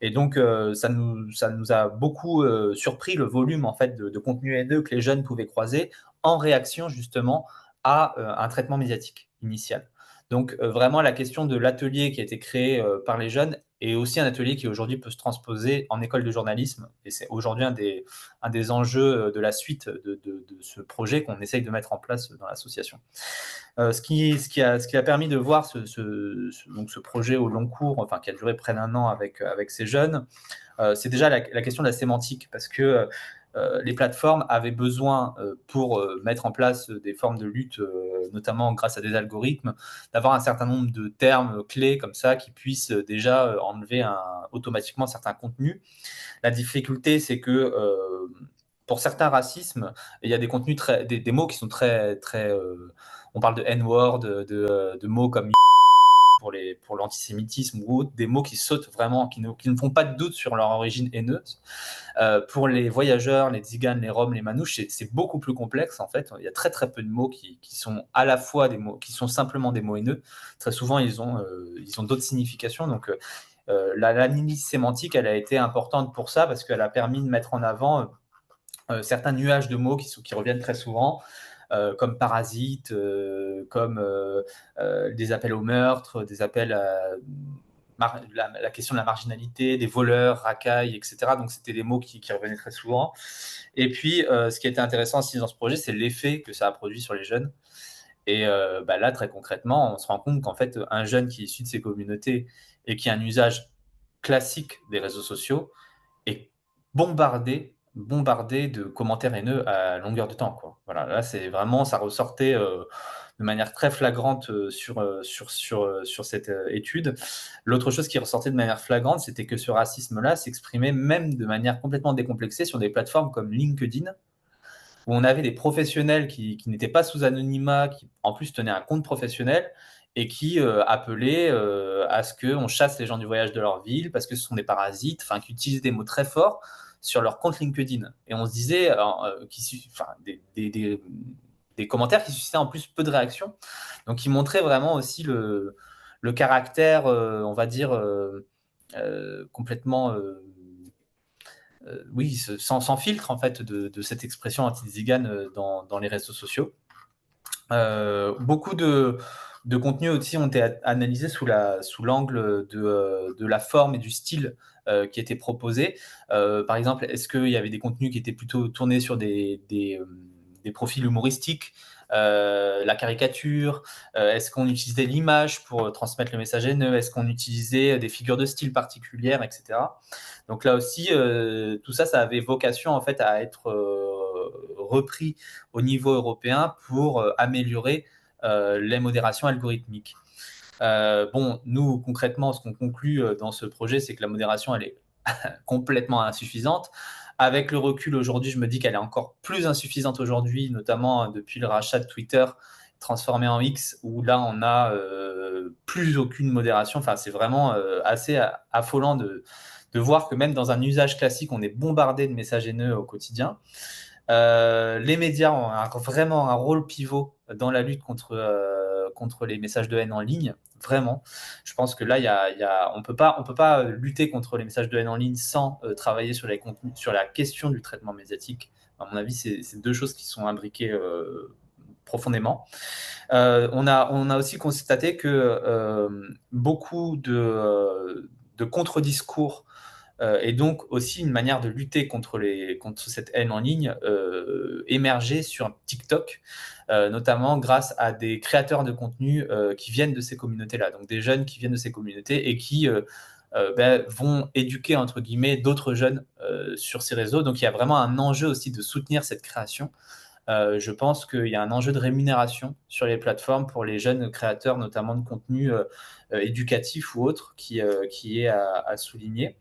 Et donc ça nous a beaucoup surpris le volume en fait de contenu haineux que les jeunes pouvaient croiser en réaction justement à un traitement médiatique initial. Donc vraiment la question de l'atelier qui a été créé par les jeunes est aussi un atelier qui aujourd'hui peut se transposer en école de journalisme, et c'est aujourd'hui un des enjeux de la suite de ce projet qu'on essaye de mettre en place dans l'association. Ce qui a permis de voir donc ce projet au long cours, enfin qui a duré près d'un an avec ces jeunes, c'est déjà la question de la sémantique, parce que les plateformes avaient besoin, pour mettre en place des formes de lutte, notamment grâce à des algorithmes, d'avoir un certain nombre de termes clés comme ça qui puissent déjà enlever automatiquement certains contenus. La difficulté, c'est que pour certains racismes, il y a des contenus des mots qui sont très, très. On parle de N-word, de mots comme pour l'antisémitisme ou autre, des mots qui sautent vraiment, qui ne font pas de doute sur leur origine haineuse. Pour les voyageurs, les tziganes, les roms, les manouches, c'est beaucoup plus complexe en fait. Il y a très très peu de mots qui sont à la fois des mots, qui sont simplement des mots haineux. Très souvent, ils ont d'autres significations. Donc, l'analyse sémantique, elle a été importante pour ça, parce qu'elle a permis de mettre en avant certains nuages de mots qui reviennent très souvent, comme parasite, comme des appels au meurtre, des appels à la question de la marginalité, des voleurs, racailles, etc. Donc, c'était des mots qui revenaient très souvent. Et puis, ce qui était intéressant aussi dans ce projet, c'est l'effet que ça a produit sur les jeunes. Et là, très concrètement, on se rend compte qu'en fait, un jeune qui est issu de ces communautés et qui a un usage classique des réseaux sociaux est bombardé de commentaires haineux à longueur de temps, quoi. Voilà, là, c'est vraiment, ça ressortait de manière très flagrante sur cette étude. L'autre chose qui ressortait de manière flagrante, c'était que ce racisme-là s'exprimait même de manière complètement décomplexée sur des plateformes comme LinkedIn, où on avait des professionnels qui n'étaient pas sous anonymat, qui en plus tenaient un compte professionnel et qui appelaient à ce qu'on chasse les gens du voyage de leur ville parce que ce sont des parasites, enfin, qui utilisent des mots très forts sur leur compte LinkedIn. Et on se disait, des commentaires qui suscitaient en plus peu de réactions. Donc, qui montraient vraiment aussi le caractère, on va dire, complètement oui, sans filtre en fait de cette expression anti-zigane dans les réseaux sociaux. Beaucoup de contenus aussi ont été analysés sous l'angle de la forme et du style qui était proposé. Par exemple, est-ce qu'il y avait des contenus qui étaient plutôt tournés sur des profils humoristiques, la caricature, est-ce qu'on utilisait l'image pour transmettre le message haineux, est-ce qu'on utilisait des figures de style particulières, etc. Donc là aussi, tout ça avait vocation en fait à être repris au niveau européen pour améliorer les modérations algorithmiques. Nous, concrètement, ce qu'on conclut dans ce projet, c'est que la modération, elle est complètement insuffisante. Avec le recul aujourd'hui, je me dis qu'elle est encore plus insuffisante aujourd'hui, notamment depuis le rachat de Twitter transformé en X, où là, on n'a plus aucune modération. Enfin, c'est vraiment assez affolant de voir que même dans un usage classique, on est bombardé de messages haineux au quotidien. Les médias ont vraiment un rôle pivot dans la lutte contre les messages de haine en ligne. Vraiment, je pense que là, on peut pas lutter contre les messages de haine en ligne sans travailler sur la question du traitement médiatique À mon avis, c'est deux choses qui sont imbriquées profondément. On a aussi constaté que beaucoup de contre-discours et donc aussi une manière de lutter contre cette haine en ligne émergeait sur TikTok, notamment grâce à des créateurs de contenu qui viennent de ces communautés-là, donc des jeunes qui viennent de ces communautés et qui vont éduquer, entre guillemets, d'autres jeunes sur ces réseaux. Donc il y a vraiment un enjeu aussi de soutenir cette création. Je pense qu'il y a un enjeu de rémunération sur les plateformes pour les jeunes créateurs, notamment de contenu éducatif ou autre, qui est à souligner.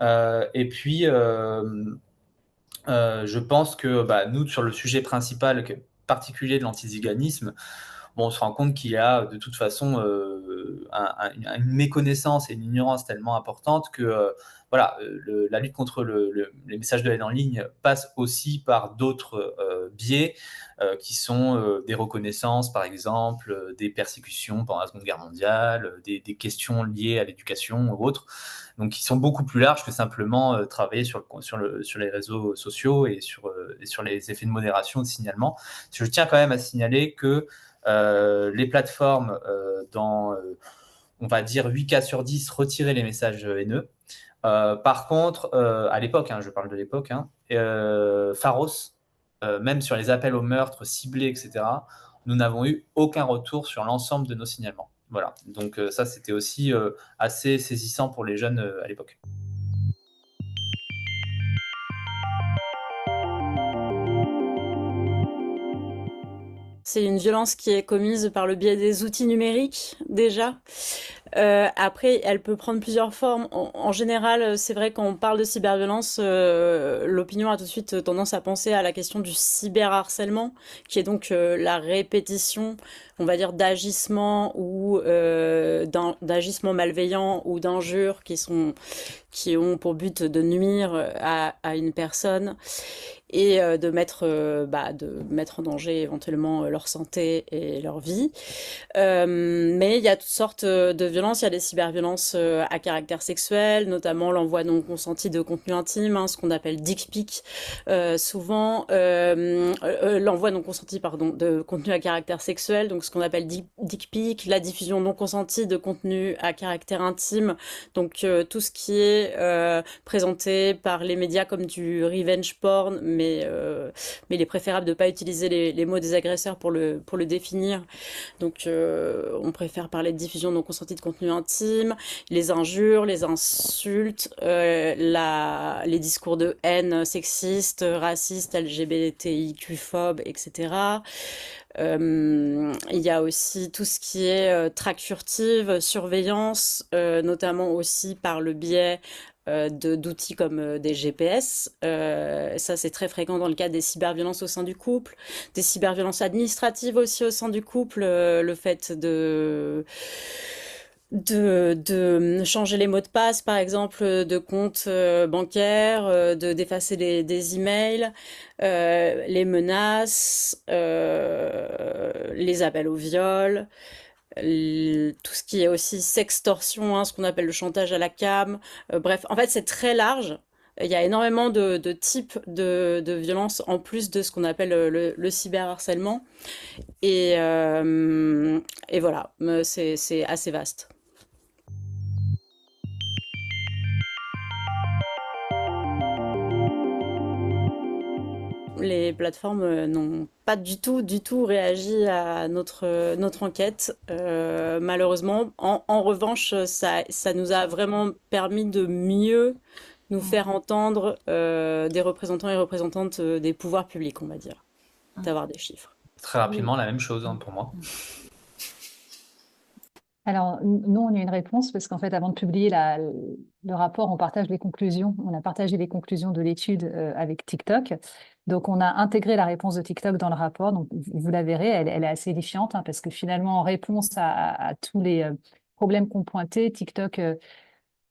Et puis, je pense que nous, sur le sujet principal, particulier de l'antiziganisme, on se rend compte qu'il y a de toute façon une méconnaissance et une ignorance tellement importante que la lutte contre les messages de haine en ligne passe aussi par d'autres biais qui sont des reconnaissances, par exemple, des persécutions pendant la Seconde Guerre mondiale, des questions liées à l'éducation ou autres, donc qui sont beaucoup plus larges que simplement travailler sur les réseaux sociaux et sur les effets de modération, de signalement. Je tiens quand même à signaler que les plateformes, dans, on va dire, 8 cas sur 10, retiraient les messages haineux. Par contre, à l'époque, je parle de l'époque, Pharos, même sur les appels au meurtre ciblés, etc., nous n'avons eu aucun retour sur l'ensemble de nos signalements. Voilà, donc ça, c'était aussi assez saisissant pour les jeunes à l'époque. C'est une violence qui est commise par le biais des outils numériques, déjà. Après, elle peut prendre plusieurs formes. En général, c'est vrai, quand on parle de cyberviolence, l'opinion a tout de suite tendance à penser à la question du cyberharcèlement, qui est donc la répétition, on va dire, d'agissements ou d'agissements malveillants ou d'injures qui ont pour but de nuire à une personne et de mettre en danger éventuellement leur santé et leur vie. Mais il y a toutes sortes de violences. Il y a des cyberviolences à caractère sexuel, notamment l'envoi non consenti de contenu intime, ce qu'on appelle dick pic. Souvent, l'envoi non consenti, de contenu à caractère sexuel, donc ce qu'on appelle dick pic, la diffusion non consentie de contenu à caractère intime, donc tout ce qui est présenté par les médias comme du revenge porn, mais il est préférable de ne pas utiliser les mots des agresseurs pour le définir. Donc on préfère parler de diffusion non consentie de contenu intime, les injures, les insultes, les discours de haine sexiste, raciste, LGBTIQ-phobe, etc. Il y a aussi tout ce qui est traque furtive, surveillance, notamment aussi par le biais d'outils comme des GPS. Ça, c'est très fréquent dans le cadre des cyberviolences au sein du couple, des cyberviolences administratives aussi au sein du couple, le fait de changer les mots de passe, par exemple, de comptes bancaires, d'effacer des emails, les menaces, les appels au viol, tout ce qui est aussi sextorsion, ce qu'on appelle le chantage à la cam. Bref, en fait, c'est très large. Il y a énormément de types de violences en plus de ce qu'on appelle le cyberharcèlement. Et voilà, c'est assez vaste. Les plateformes n'ont pas du tout réagi à notre enquête, malheureusement. En revanche, ça nous a vraiment permis de mieux nous faire entendre des représentants et représentantes des pouvoirs publics, on va dire, d'avoir des chiffres. Très rapidement, la même chose pour moi. Alors, nous, on a une réponse parce qu'en fait, avant de publier le rapport, on partage les conclusions. On a partagé les conclusions de l'étude avec TikTok. Donc, on a intégré la réponse de TikTok dans le rapport. Donc, vous la verrez, elle est assez édifiante parce que finalement, en réponse à tous les problèmes qu'on pointait, TikTok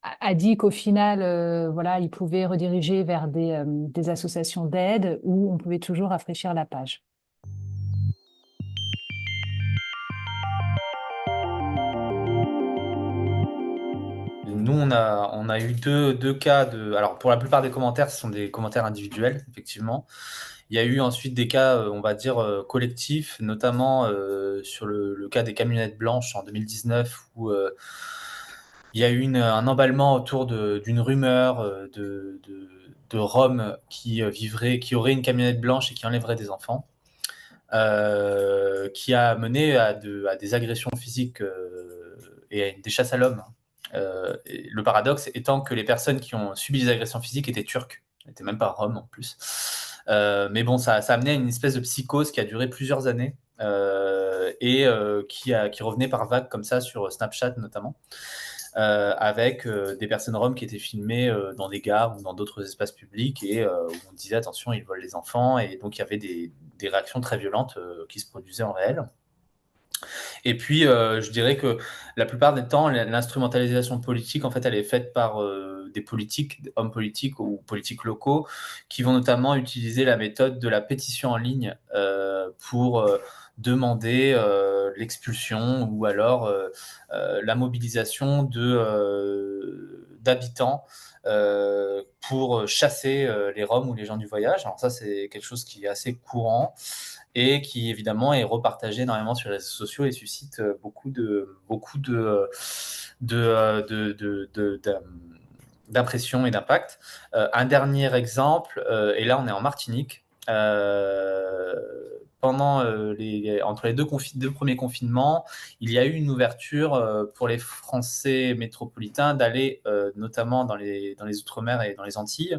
a dit qu'au final, voilà, il pouvait rediriger vers des associations d'aide où on pouvait toujours rafraîchir la page. nous, on a eu deux cas de. Alors, pour la plupart des commentaires, ce sont des commentaires individuels, effectivement. Il y a eu ensuite des cas, on va dire, collectifs, notamment sur le cas des camionnettes blanches en 2019, où il y a eu un emballement autour d'une rumeur de Roms qui qui auraient une camionnette blanche et qui enlèveraient des enfants, qui a mené à des agressions physiques et à des chasses à l'homme. Et le paradoxe étant que les personnes qui ont subi des agressions physiques étaient turques, n'étaient même pas roms en plus. Mais bon, ça a amené à une espèce de psychose qui a duré plusieurs années et qui revenait par vagues comme ça sur Snapchat notamment. Avec des personnes roms qui étaient filmées dans des gares ou dans d'autres espaces publics et où on disait attention, ils volent les enfants, et donc il y avait des réactions très violentes qui se produisaient en réel. Et puis, je dirais que la plupart des temps, l'instrumentalisation politique, en fait, elle est faite par des politiques, des hommes politiques ou politiques locaux, qui vont notamment utiliser la méthode de la pétition en ligne pour demander l'expulsion ou alors la mobilisation d'habitants pour chasser les Roms ou les gens du voyage. Alors ça, c'est quelque chose qui est assez courant et qui évidemment est repartagé énormément sur les réseaux sociaux et suscite d'impressions et d'impact. Un dernier exemple, et là on est en Martinique, entre les deux premiers confinements, il y a eu une ouverture pour les Français métropolitains d'aller notamment dans les Outre-mer et dans les Antilles.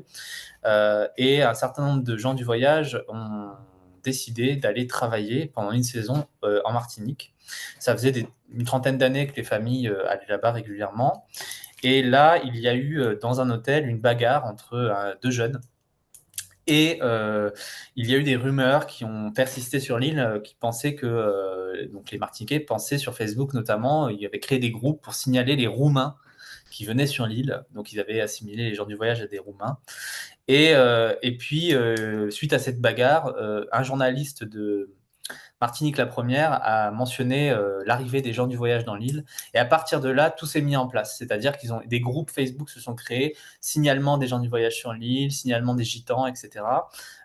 Et un certain nombre de gens du voyage ont décidé d'aller travailler pendant une saison en Martinique. Ça faisait une trentaine d'années que les familles allaient là-bas régulièrement. Et là, il y a eu dans un hôtel une bagarre entre deux jeunes. Et il y a eu des rumeurs qui ont persisté sur l'île, qui pensaient que, donc les Martiniquais pensaient sur Facebook notamment, ils avaient créé des groupes pour signaler les Roumains qui venaient sur l'île. Donc ils avaient assimilé les gens du voyage à des Roumains. Et puis, suite à cette bagarre, un journaliste de Martinique la Première a mentionné l'arrivée des gens du voyage dans l'île. Et à partir de là, tout s'est mis en place. C'est-à-dire qu'ils ont des groupes Facebook se sont créés, signalement des gens du voyage sur l'île, signalement des gitans, etc.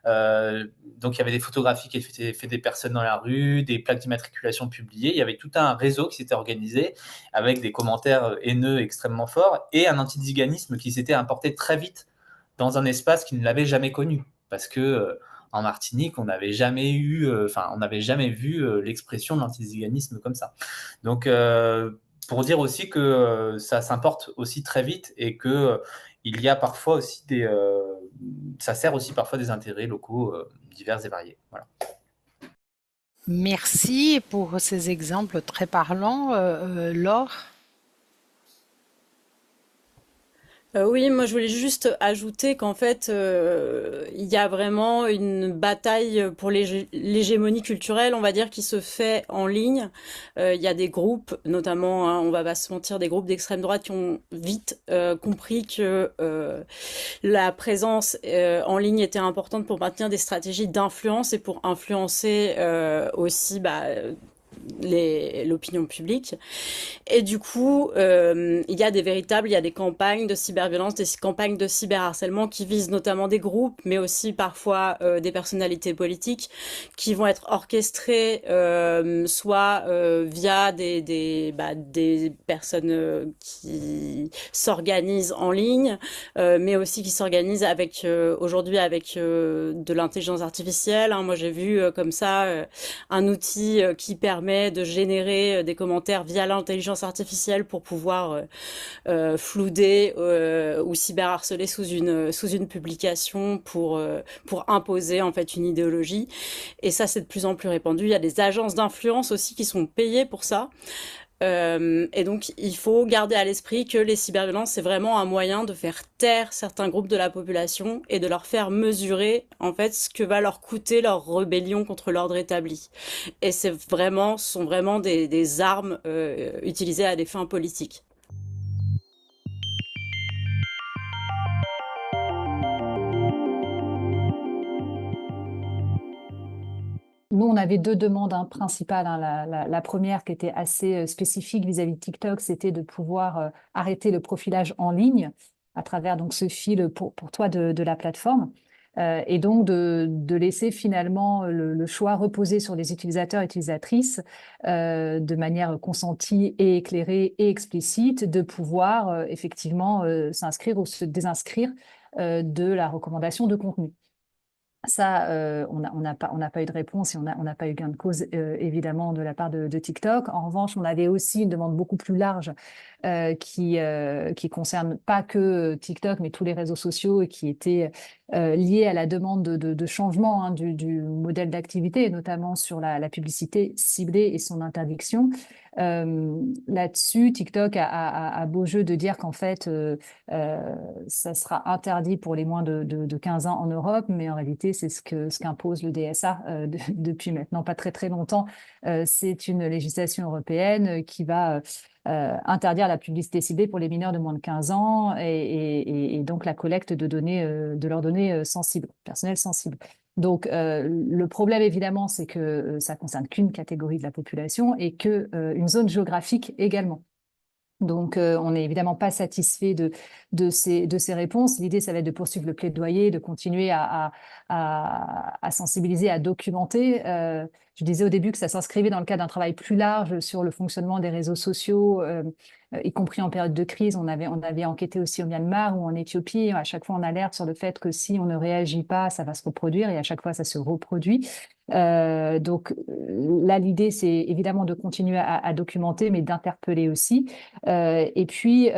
Donc il y avait des photographies qui étaient faites des personnes dans la rue, des plaques d'immatriculation publiées. Il y avait tout un réseau qui s'était organisé avec des commentaires haineux extrêmement forts et un antiziganisme qui s'était importé très vite dans un espace qui ne l'avait jamais connu. Parce que en Martinique, on n'avait jamais vu l'expression de l'antiziganisme comme ça. Donc, pour dire aussi que ça s'importe aussi très vite et que il y a parfois aussi ça sert aussi parfois des intérêts locaux divers et variés. Voilà. Merci pour ces exemples très parlants, Laure. Oui, moi je voulais juste ajouter qu'en fait, il y a vraiment une bataille pour l'hégémonie culturelle, on va dire, qui se fait en ligne. Il y a des groupes, notamment, hein, on va pas se mentir, des groupes d'extrême droite qui ont vite compris que la présence en ligne était importante pour maintenir des stratégies d'influence et pour influencer aussi l'opinion publique. Et du coup, il y a des campagnes de cyberviolence, des campagnes de cyberharcèlement qui visent notamment des groupes, mais aussi parfois des personnalités politiques qui vont être orchestrées soit via des personnes qui s'organisent en ligne, mais aussi qui s'organisent aujourd'hui avec de l'intelligence artificielle. Hein. Moi, j'ai vu comme ça un outil qui permet de générer des commentaires via l'intelligence artificielle pour pouvoir flouder ou cyberharceler sous une publication pour imposer en fait une idéologie. Et ça, c'est de plus en plus répandu. Il y a des agences d'influence aussi qui sont payées pour ça. Et donc, il faut garder à l'esprit que les cyberviolences, c'est vraiment un moyen de faire taire certains groupes de la population et de leur faire mesurer, en fait, ce que va leur coûter leur rébellion contre l'ordre établi. Et ce sont vraiment des armes utilisées à des fins politiques. nous, on avait deux demandes principales. La première, qui était assez spécifique vis-à-vis de TikTok, c'était de pouvoir arrêter le profilage en ligne à travers donc ce fil pour toi de la plateforme. Et donc de laisser finalement le choix reposer sur les utilisateurs et utilisatrices de manière consentie et éclairée et explicite, de pouvoir effectivement s'inscrire ou se désinscrire de la recommandation de contenu. Ça, on n'a pas eu de réponse et on n'a pas eu gain de cause, évidemment, de la part de TikTok. En revanche, on avait aussi une demande beaucoup plus large qui concerne pas que TikTok, mais tous les réseaux sociaux et qui était liée à la demande de changement du modèle d'activité, et notamment sur la publicité ciblée et son interdiction. Là-dessus, TikTok a beau jeu de dire qu'en fait, ça sera interdit pour les moins de 15 ans en Europe, mais en réalité, c'est ce qu'impose le DSA depuis maintenant pas très très longtemps. C'est une législation européenne qui va interdire la publicité ciblée pour les mineurs de moins de 15 ans et donc la collecte de données, de leurs données sensibles, personnelles sensibles. Donc, le problème, évidemment, c'est que ça concerne qu'une catégorie de la population et qu'une zone géographique également. Donc, on n'est évidemment pas satisfait de ces réponses. L'idée, ça va être de poursuivre le plaidoyer, de continuer à sensibiliser, à documenter. Je disais au début que ça s'inscrivait dans le cadre d'un travail plus large sur le fonctionnement des réseaux sociaux, y compris en période de crise. On avait enquêté aussi au Myanmar ou en Éthiopie. À chaque fois, on alerte sur le fait que si on ne réagit pas, ça va se reproduire, et à chaque fois, ça se reproduit. Donc là, l'idée, c'est évidemment de continuer à documenter, mais d'interpeller aussi. Et puis,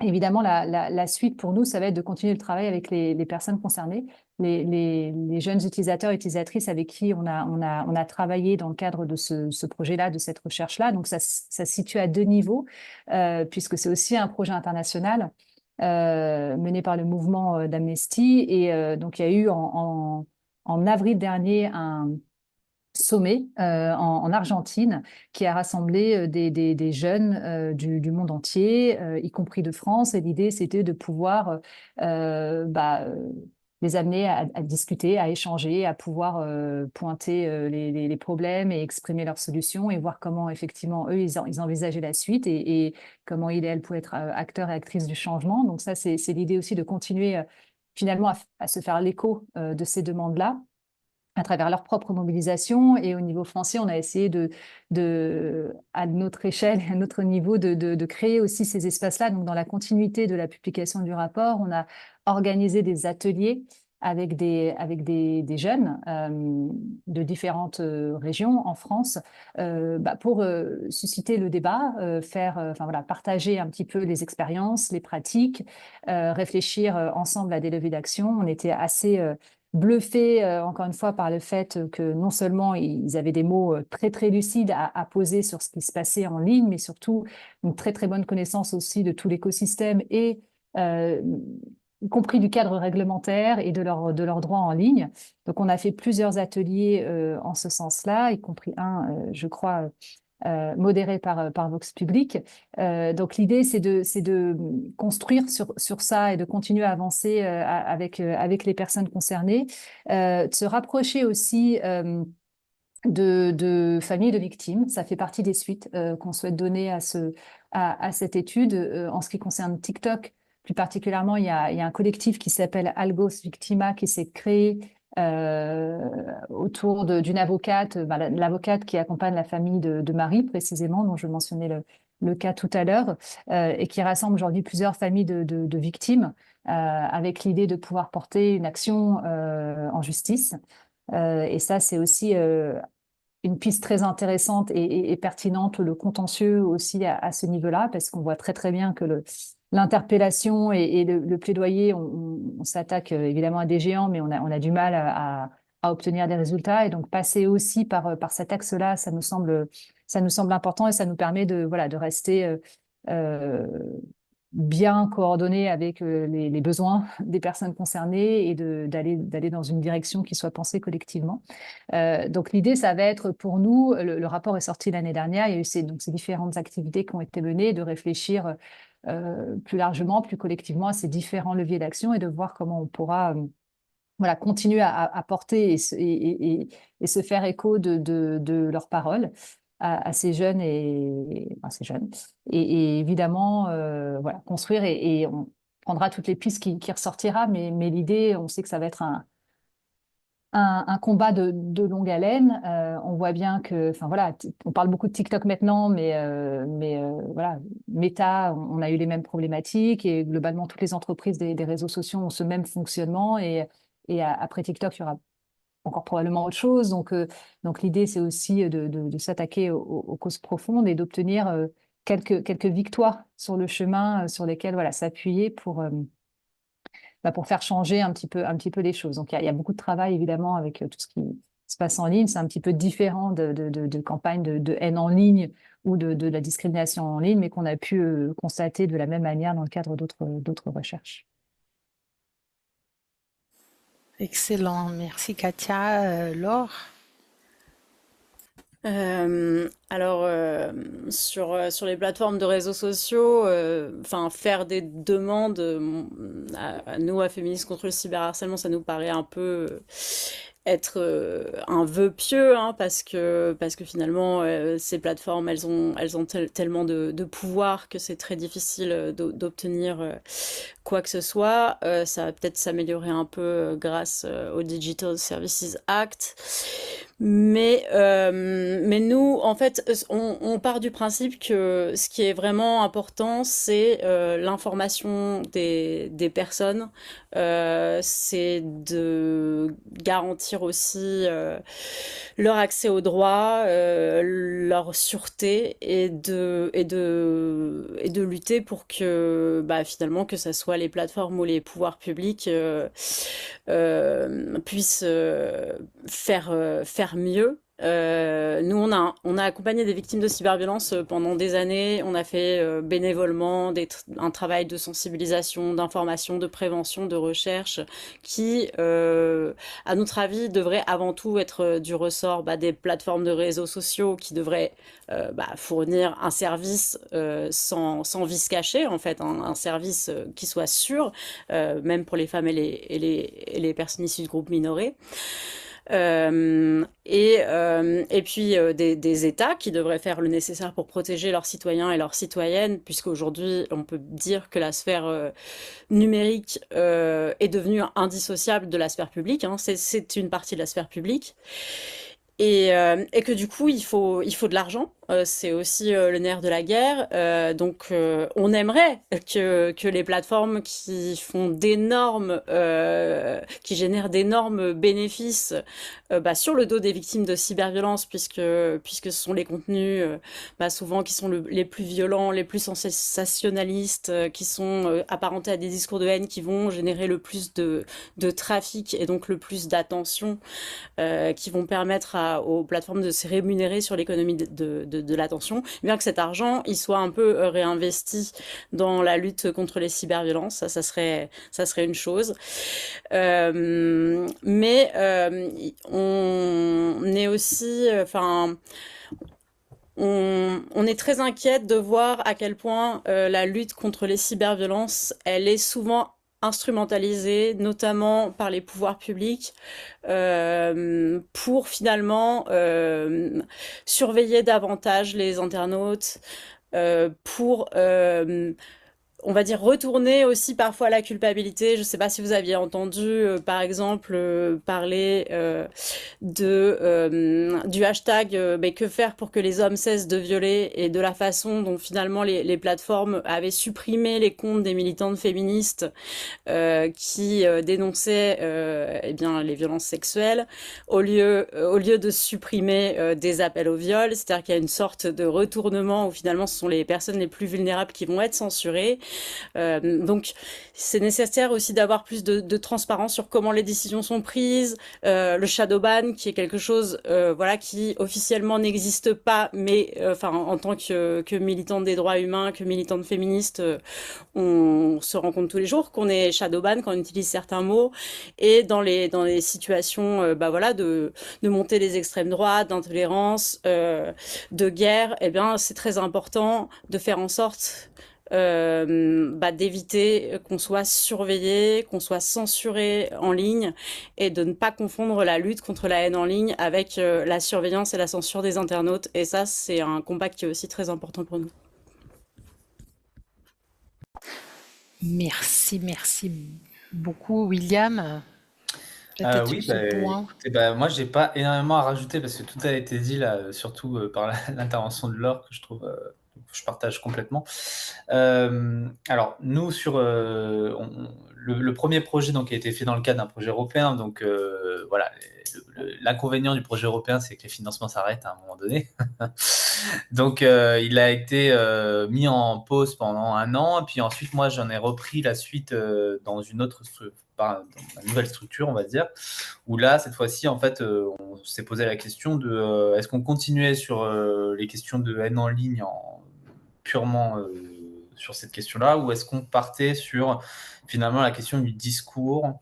évidemment, la suite pour nous, ça va être de continuer le travail avec les personnes concernées, les jeunes utilisateurs et utilisatrices avec qui on a travaillé dans le cadre de ce projet-là, de cette recherche-là. Donc, ça se situe à deux niveaux, puisque c'est aussi un projet international mené par le mouvement d'Amnesty. Et donc, il y a eu en avril dernier un sommet en Argentine qui a rassemblé des jeunes du monde entier, y compris de France. Et l'idée, c'était de pouvoir les amener à discuter, à échanger, à pouvoir pointer les problèmes et exprimer leurs solutions et voir comment, effectivement, eux, ils envisageaient la suite et comment ils et elles pouvaient être acteurs et actrices du changement. Donc ça, c'est l'idée aussi de continuer finalement à se faire l'écho de ces demandes-là à travers leur propre mobilisation. Et au niveau français, on a essayé à notre échelle, à notre niveau, de créer aussi ces espaces-là. Donc, dans la continuité de la publication du rapport, on a organisé des ateliers avec des jeunes de différentes régions en France pour susciter le débat, partager un petit peu les expériences, les pratiques, réfléchir ensemble à des leviers d'action. On était assez bluffés, encore une fois, par le fait que non seulement ils avaient des mots très, très lucides à poser sur ce qui se passait en ligne, mais surtout une très, très bonne connaissance aussi de tout l'écosystème et y compris du cadre réglementaire et de leurs droits en ligne. Donc, on a fait plusieurs ateliers en ce sens-là, y compris je crois, modéré par Vox Public. Donc l'idée, c'est de construire sur ça et de continuer à avancer avec les personnes concernées, de se rapprocher aussi de familles de victimes. Ça fait partie des suites qu'on souhaite donner à cette étude. En ce qui concerne TikTok, plus particulièrement, il y a un collectif qui s'appelle Algos Victima qui s'est créé autour d'une avocate, l'avocate qui accompagne la famille de Marie, précisément, dont je mentionnais le cas tout à l'heure, et qui rassemble aujourd'hui plusieurs familles de victimes, avec l'idée de pouvoir porter une action en justice. Et ça, c'est aussi une piste très intéressante et pertinente, le contentieux aussi à ce niveau-là, parce qu'on voit très très bien que l'interpellation et le plaidoyer, on s'attaque évidemment à des géants, mais on a du mal à obtenir des résultats. Et donc, passer aussi par cet axe-là, ça nous semble important et ça nous permet de rester bien coordonnés avec les besoins des personnes concernées et d'aller dans une direction qui soit pensée collectivement. Donc, l'idée, ça va être pour nous, le rapport est sorti l'année dernière, il y a eu ces différentes activités qui ont été menées, de réfléchir plus largement, plus collectivement à ces différents leviers d'action et de voir comment on pourra voilà, continuent à porter et se faire écho de leurs paroles à ces jeunes enfin, ces jeunes. Et évidemment, voilà, construire et on prendra toutes les pistes qui ressortira, mais l'idée, on sait que ça va être un combat de longue haleine. On voit bien que, enfin voilà, on parle beaucoup de TikTok maintenant, mais voilà, Meta, on a eu les mêmes problématiques et globalement toutes les entreprises des réseaux sociaux ont ce même fonctionnement et après TikTok, il y aura encore probablement autre chose. Donc l'idée, c'est aussi de s'attaquer aux causes profondes et d'obtenir quelques victoires sur le chemin sur lesquelles voilà, s'appuyer pour faire changer un petit peu les choses. Donc, il y a beaucoup de travail, évidemment, avec tout ce qui se passe en ligne. C'est un petit peu différent de campagnes de haine en ligne ou de la discrimination en ligne, mais qu'on a pu constater de la même manière dans le cadre d'autres recherches. Excellent, merci Katia. Laure? Sur les plateformes de réseaux sociaux, enfin faire des demandes à nous, à Féministes contre le cyberharcèlement, ça nous paraît un peu être un vœu pieux, hein, parce que finalement ces plateformes elles ont tellement de pouvoir que c'est très difficile d'obtenir quoi que ce soit. Ça va peut-être s'améliorer un peu grâce au Digital Services Act. Mais nous, en fait, on part du principe que ce qui est vraiment important, c'est l'information des personnes. C'est de garantir aussi leur accès aux droits, leur sûreté et de lutter pour que finalement que ça soit les plateformes ou les pouvoirs publics puissent faire mieux. Nous, on a accompagné des victimes de cyberviolence pendant des années. On a fait bénévolement un travail de sensibilisation, d'information, de prévention, de recherche qui, à notre avis, devrait avant tout être du ressort des plateformes de réseaux sociaux qui devraient fournir un service sans vice caché, en fait, un service qui soit sûr, même pour les femmes et les personnes issues de groupes minorés. Et puis des États qui devraient faire le nécessaire pour protéger leurs citoyens et leurs citoyennes, puisqu'aujourd'hui on peut dire que la sphère numérique est devenue indissociable de la sphère publique, hein. C'est une partie de la sphère publique. Et que du coup il faut de l'argent. C'est aussi le nerf de la guerre. Donc on aimerait que les plateformes qui font qui génèrent d'énormes bénéfices sur le dos des victimes de cyberviolence, puisque ce sont les contenus souvent qui sont les plus violents, les plus sensationnalistes, qui sont apparentés à des discours de haine, qui vont générer le plus de trafic et donc le plus d'attention, qui vont permettre aux plateformes de se rémunérer sur l'économie de l'attention, bien que cet argent il soit un peu réinvesti dans la lutte contre les cyberviolences. Ça serait une chose. Mais on est aussi, on est très inquiète de voir à quel point la lutte contre les cyberviolences, elle est souvent instrumentalisée, notamment par les pouvoirs publics, pour finalement surveiller davantage les internautes, pour on va dire retourner aussi parfois la culpabilité. Je ne sais pas si vous aviez entendu, par exemple, parler du hashtag que faire pour que les hommes cessent de violer, et de la façon dont finalement les plateformes avaient supprimé les comptes des militantes féministes qui dénonçaient les violences sexuelles au lieu de supprimer des appels au viol. C'est-à-dire qu'il y a une sorte de retournement où finalement ce sont les personnes les plus vulnérables qui vont être censurées. Donc c'est nécessaire aussi d'avoir plus de transparence sur comment les décisions sont prises, le shadow ban qui est quelque chose qui officiellement n'existe pas, mais en tant que militante des droits humains, que militante féministe, on se rend compte tous les jours qu'on est shadow ban quand on utilise certains mots, et dans les situations de montée des extrêmes droites, d'intolérance, de guerre, c'est très important de faire en sorte d'éviter qu'on soit surveillé, qu'on soit censuré en ligne et de ne pas confondre la lutte contre la haine en ligne avec la surveillance et la censure des internautes. Et ça, c'est un combat qui est aussi très important pour nous. Merci beaucoup, William. Peut-être Oui, sur ce point. écoutez, moi, j'ai pas énormément à rajouter parce que tout a été dit là, surtout par l'intervention de Laure que je partage complètement. Alors, nous, le premier projet donc, a été fait dans le cadre d'un projet européen. Donc, voilà, l'inconvénient du projet européen, c'est que les financements s'arrêtent à un moment donné. Donc, il a été mis en pause pendant 1 an. Puis ensuite, moi, j'en ai repris la suite dans une nouvelle structure, on va dire, où là, cette fois-ci, en fait, on s'est posé la question de est-ce qu'on continuait sur les questions de haine en ligne purement sur cette question-là, ou est-ce qu'on partait sur finalement la question du discours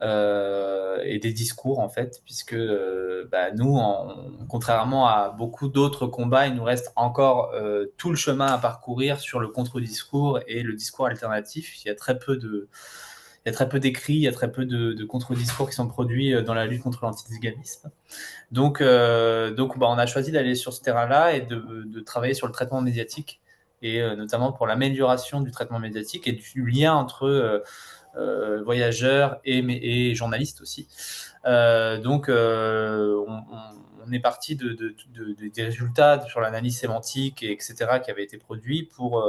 et des discours, en fait, puisque nous, contrairement à beaucoup d'autres combats, il nous reste encore tout le chemin à parcourir sur le contre-discours et le discours alternatif. Il y a très peu d'écrits, il y a très peu de contre-discours qui sont produits dans la lutte contre l'antisémitisme. Donc, on a choisi d'aller sur ce terrain-là et de travailler sur le traitement médiatique, et notamment pour l'amélioration du traitement médiatique et du lien entre voyageurs et journalistes aussi. Donc, on est parti des résultats sur l'analyse sémantique, etc., qui avaient été produits pour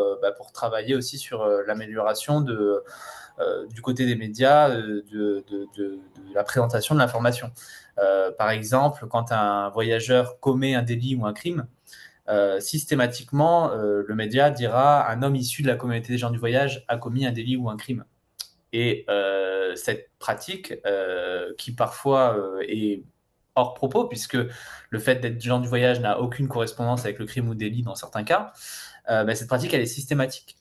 travailler aussi sur l'amélioration du côté des médias, de la présentation de l'information. Par exemple, quand un voyageur commet un délit ou un crime, systématiquement, le média dira un homme issu de la communauté des gens du voyage a commis un délit ou un crime. Et cette pratique, qui parfois est hors propos, puisque le fait d'être gens du voyage n'a aucune correspondance avec le crime ou délit dans certains cas, cette pratique, elle est systématique.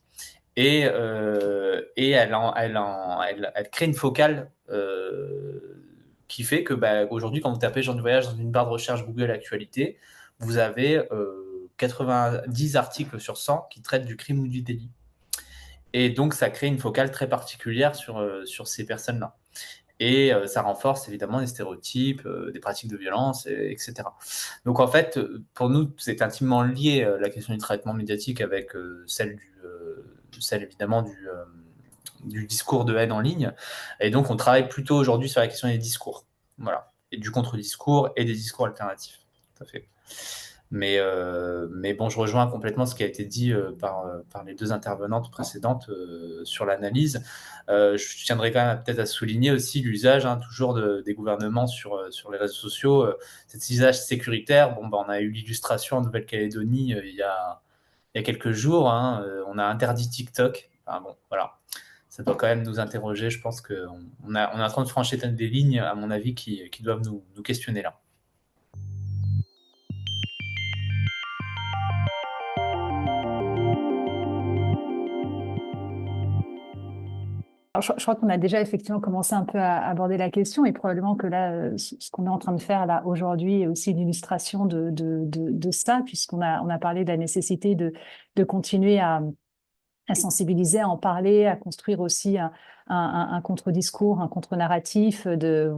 Et elle crée une focale qui fait que aujourd'hui, quand vous tapez gens du voyage dans une barre de recherche Google Actualité, vous avez 90 articles sur 100 qui traitent du crime ou du délit. Et donc, ça crée une focale très particulière sur ces personnes-là. Et ça renforce évidemment des stéréotypes, des pratiques de violence, etc. Donc, en fait, pour nous, c'est intimement lié, la question du traitement médiatique, avec celle évidemment du discours de haine en ligne. Et donc, on travaille plutôt aujourd'hui sur la question des discours. Voilà. Et du contre-discours et des discours alternatifs. Tout à fait. Mais bon, je rejoins complètement ce qui a été dit par les deux intervenantes précédentes sur l'analyse. Je tiendrai quand même peut-être à souligner aussi l'usage toujours des gouvernements sur les réseaux sociaux, cet usage sécuritaire. Bon, on a eu l'illustration en Nouvelle-Calédonie il y a quelques jours. On a interdit TikTok. Enfin, bon, voilà. Ça doit quand même nous interroger. Je pense qu'on est en train de franchir des lignes, à mon avis, qui doivent nous questionner là. Alors, je crois qu'on a déjà effectivement commencé un peu à aborder la question, et probablement que là, ce qu'on est en train de faire là aujourd'hui est aussi une illustration de ça, puisqu'on a parlé de la nécessité de continuer à sensibiliser, à en parler, à construire aussi un contre-discours, un contre-narratif, de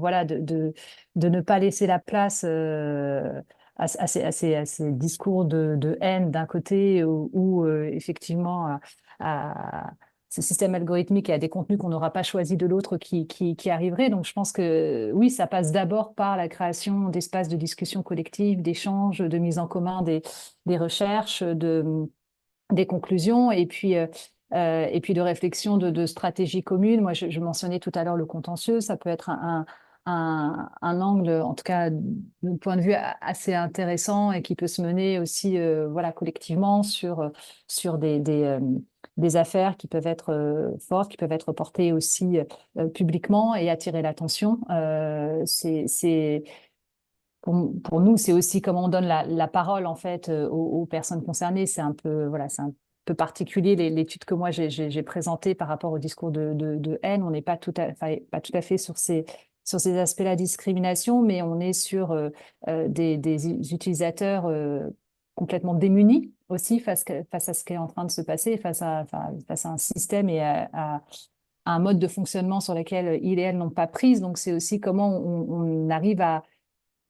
ne pas laisser la place à ces discours de haine d'un côté, ou effectivement à ce système algorithmique et à des contenus qu'on n'aura pas choisi de l'autre qui arriveraient. Donc je pense que oui, ça passe d'abord par la création d'espaces de discussion collective, d'échanges, de mise en commun des recherches, des conclusions, et puis de réflexion de stratégie commune. Moi, je mentionnais tout à l'heure le contentieux, ça peut être un angle, en tout cas, d'un point de vue assez intéressant, et qui peut se mener aussi collectivement sur des affaires qui peuvent être fortes, qui peuvent être portées aussi publiquement et attirer l'attention. Pour nous, c'est aussi comment on donne la parole en fait aux personnes concernées. C'est un peu c'est un peu particulier l'étude que moi j'ai présentée par rapport au discours de haine. On n'est pas tout à fait sur ces aspects-là de discrimination, mais on est sur des utilisateurs complètement démunis aussi face à ce qui est en train de se passer, face à un système et à un mode de fonctionnement sur lequel ils et elles n'ont pas prise. Donc, c'est aussi comment on arrive à,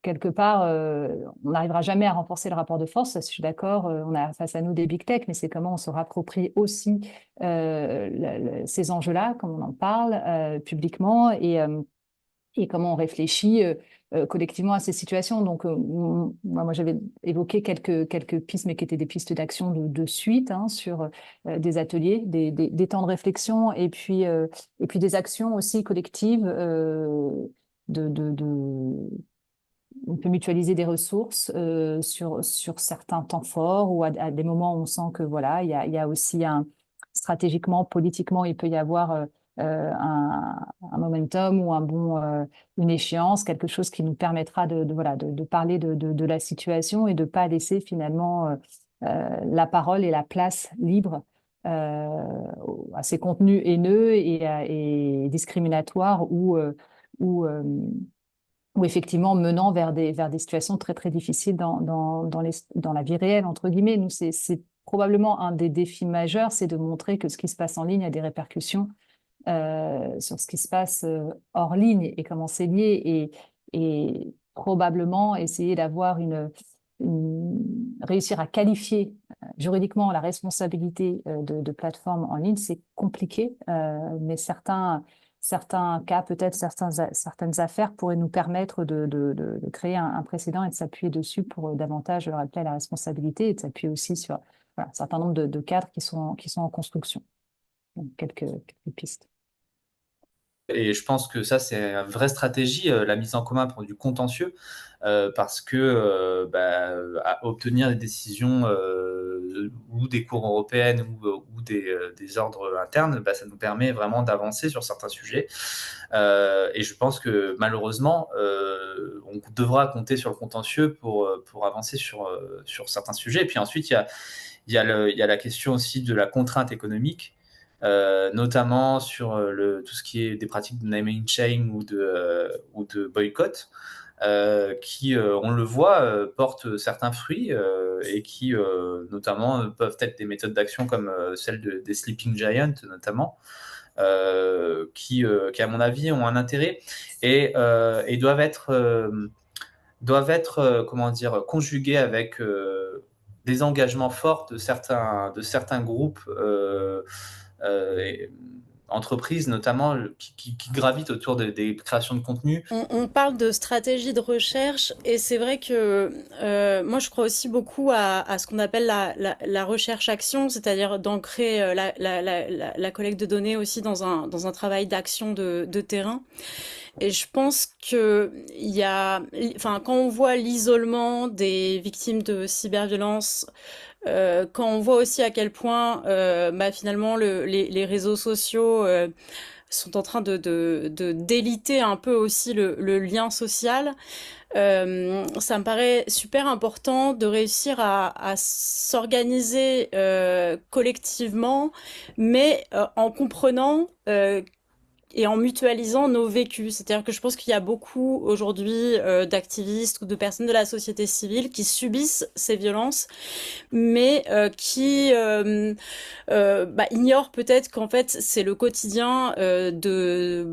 quelque part, on n'arrivera jamais à renforcer le rapport de force, ça, je suis d'accord, on a face à nous des big tech, mais c'est comment on se rapproprie aussi ces enjeux-là, comme on en parle publiquement, et comment on réfléchit collectivement à ces situations. Donc, moi, j'avais évoqué quelques pistes, mais qui étaient des pistes d'action de suite sur des ateliers, des temps de réflexion, et puis des actions aussi collectives on peut mutualiser des ressources sur certains temps forts ou à des moments où on sent que voilà, il y a aussi stratégiquement, politiquement, il peut y avoir un momentum ou une échéance, quelque chose qui nous permettra de parler de la situation et de ne pas laisser finalement la parole et la place libre à ces contenus haineux et discriminatoires ou effectivement menant vers des situations très, très difficiles dans la vie réelle, entre guillemets. Nous, c'est probablement un des défis majeurs, c'est de montrer que ce qui se passe en ligne a des répercussions sur ce qui se passe hors ligne et comment c'est lié et probablement essayer d'avoir réussir à qualifier juridiquement la responsabilité de plateformes en ligne, c'est compliqué, mais certains cas, peut-être certaines affaires pourraient nous permettre de créer un précédent et de s'appuyer dessus pour davantage leur appeler à la responsabilité et de s'appuyer aussi sur un certain nombre de cadres qui sont en construction. Donc, quelques pistes. Et je pense que ça, c'est une vraie stratégie, la mise en commun pour du contentieux, parce que à obtenir des décisions ou des cours européennes ou des ordres internes, ça nous permet vraiment d'avancer sur certains sujets. Et je pense que malheureusement, on devra compter sur le contentieux pour avancer sur certains sujets. Et puis ensuite, il y a la question aussi de la contrainte économique. Notamment sur tout ce qui est des pratiques de naming shame ou de boycott, qui, on le voit, portent certains fruits et qui, notamment, peuvent être des méthodes d'action comme celle des Sleeping Giants, notamment, qui, à mon avis, ont un intérêt et doivent être comment dire, conjugués avec des engagements forts de certains groupes entreprises, notamment, qui gravitent autour des créations de contenu. On parle de stratégie de recherche et c'est vrai que moi je crois aussi beaucoup à ce qu'on appelle la recherche-action, c'est-à-dire d'ancrer la collecte de données aussi dans un travail d'action de terrain. Et je pense que quand on voit l'isolement des victimes de cyberviolence, quand on voit aussi à quel point finalement les réseaux sociaux sont en train de déliter un peu aussi le lien social, ça me paraît super important de réussir à s'organiser collectivement, mais en comprenant et en mutualisant nos vécus. C'est-à-dire que je pense qu'il y a beaucoup aujourd'hui d'activistes ou de personnes de la société civile qui subissent ces violences, mais qui ignorent peut-être qu'en fait c'est le quotidien de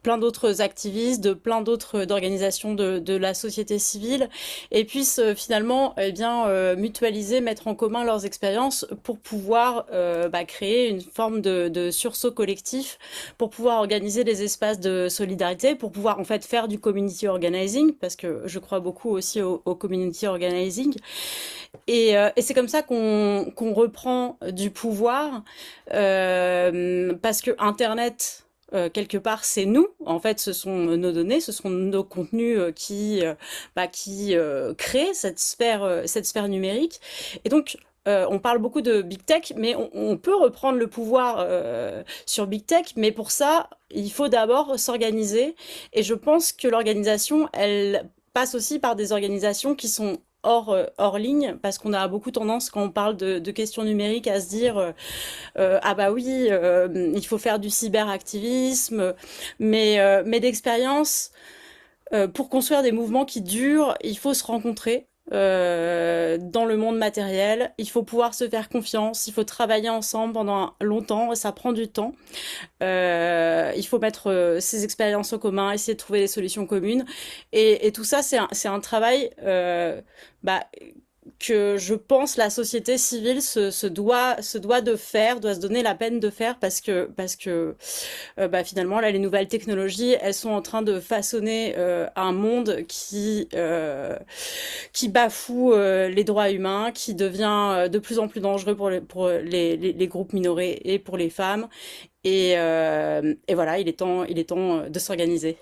plein d'autres activistes, de plein d'autres organisations de la société civile, et puissent finalement mutualiser, mettre en commun leurs expériences pour pouvoir créer une forme de sursaut collectif, pour pouvoir organiser des espaces de solidarité, pour pouvoir en fait faire du community organizing, parce que je crois beaucoup aussi au community organizing. Et c'est comme ça qu'on reprend du pouvoir, parce que Internet, quelque part, c'est nous. En fait, ce sont nos données, ce sont nos contenus qui créent cette sphère numérique. Et donc, on parle beaucoup de Big Tech, mais on peut reprendre le pouvoir sur Big Tech, mais pour ça, il faut d'abord s'organiser. Et je pense que l'organisation, elle passe aussi par des organisations qui sont hors ligne, parce qu'on a beaucoup tendance, quand on parle de questions numériques, à se dire ah bah oui, il faut faire du cyberactivisme, mais d'expérience, pour construire des mouvements qui durent, il faut se rencontrer. dans le monde matériel. Il faut pouvoir se faire confiance, il faut travailler ensemble pendant longtemps, ça prend du temps. Il faut mettre ses expériences en commun, essayer de trouver des solutions communes. Et tout ça, c'est un travail bah, que je pense la société civile se doit de faire, doit se donner la peine de faire parce que bah, finalement là les nouvelles technologies elles sont en train de façonner un monde qui bafoue les droits humains, qui devient de plus en plus dangereux pour les groupes minorés et pour les femmes et voilà il est temps de s'organiser.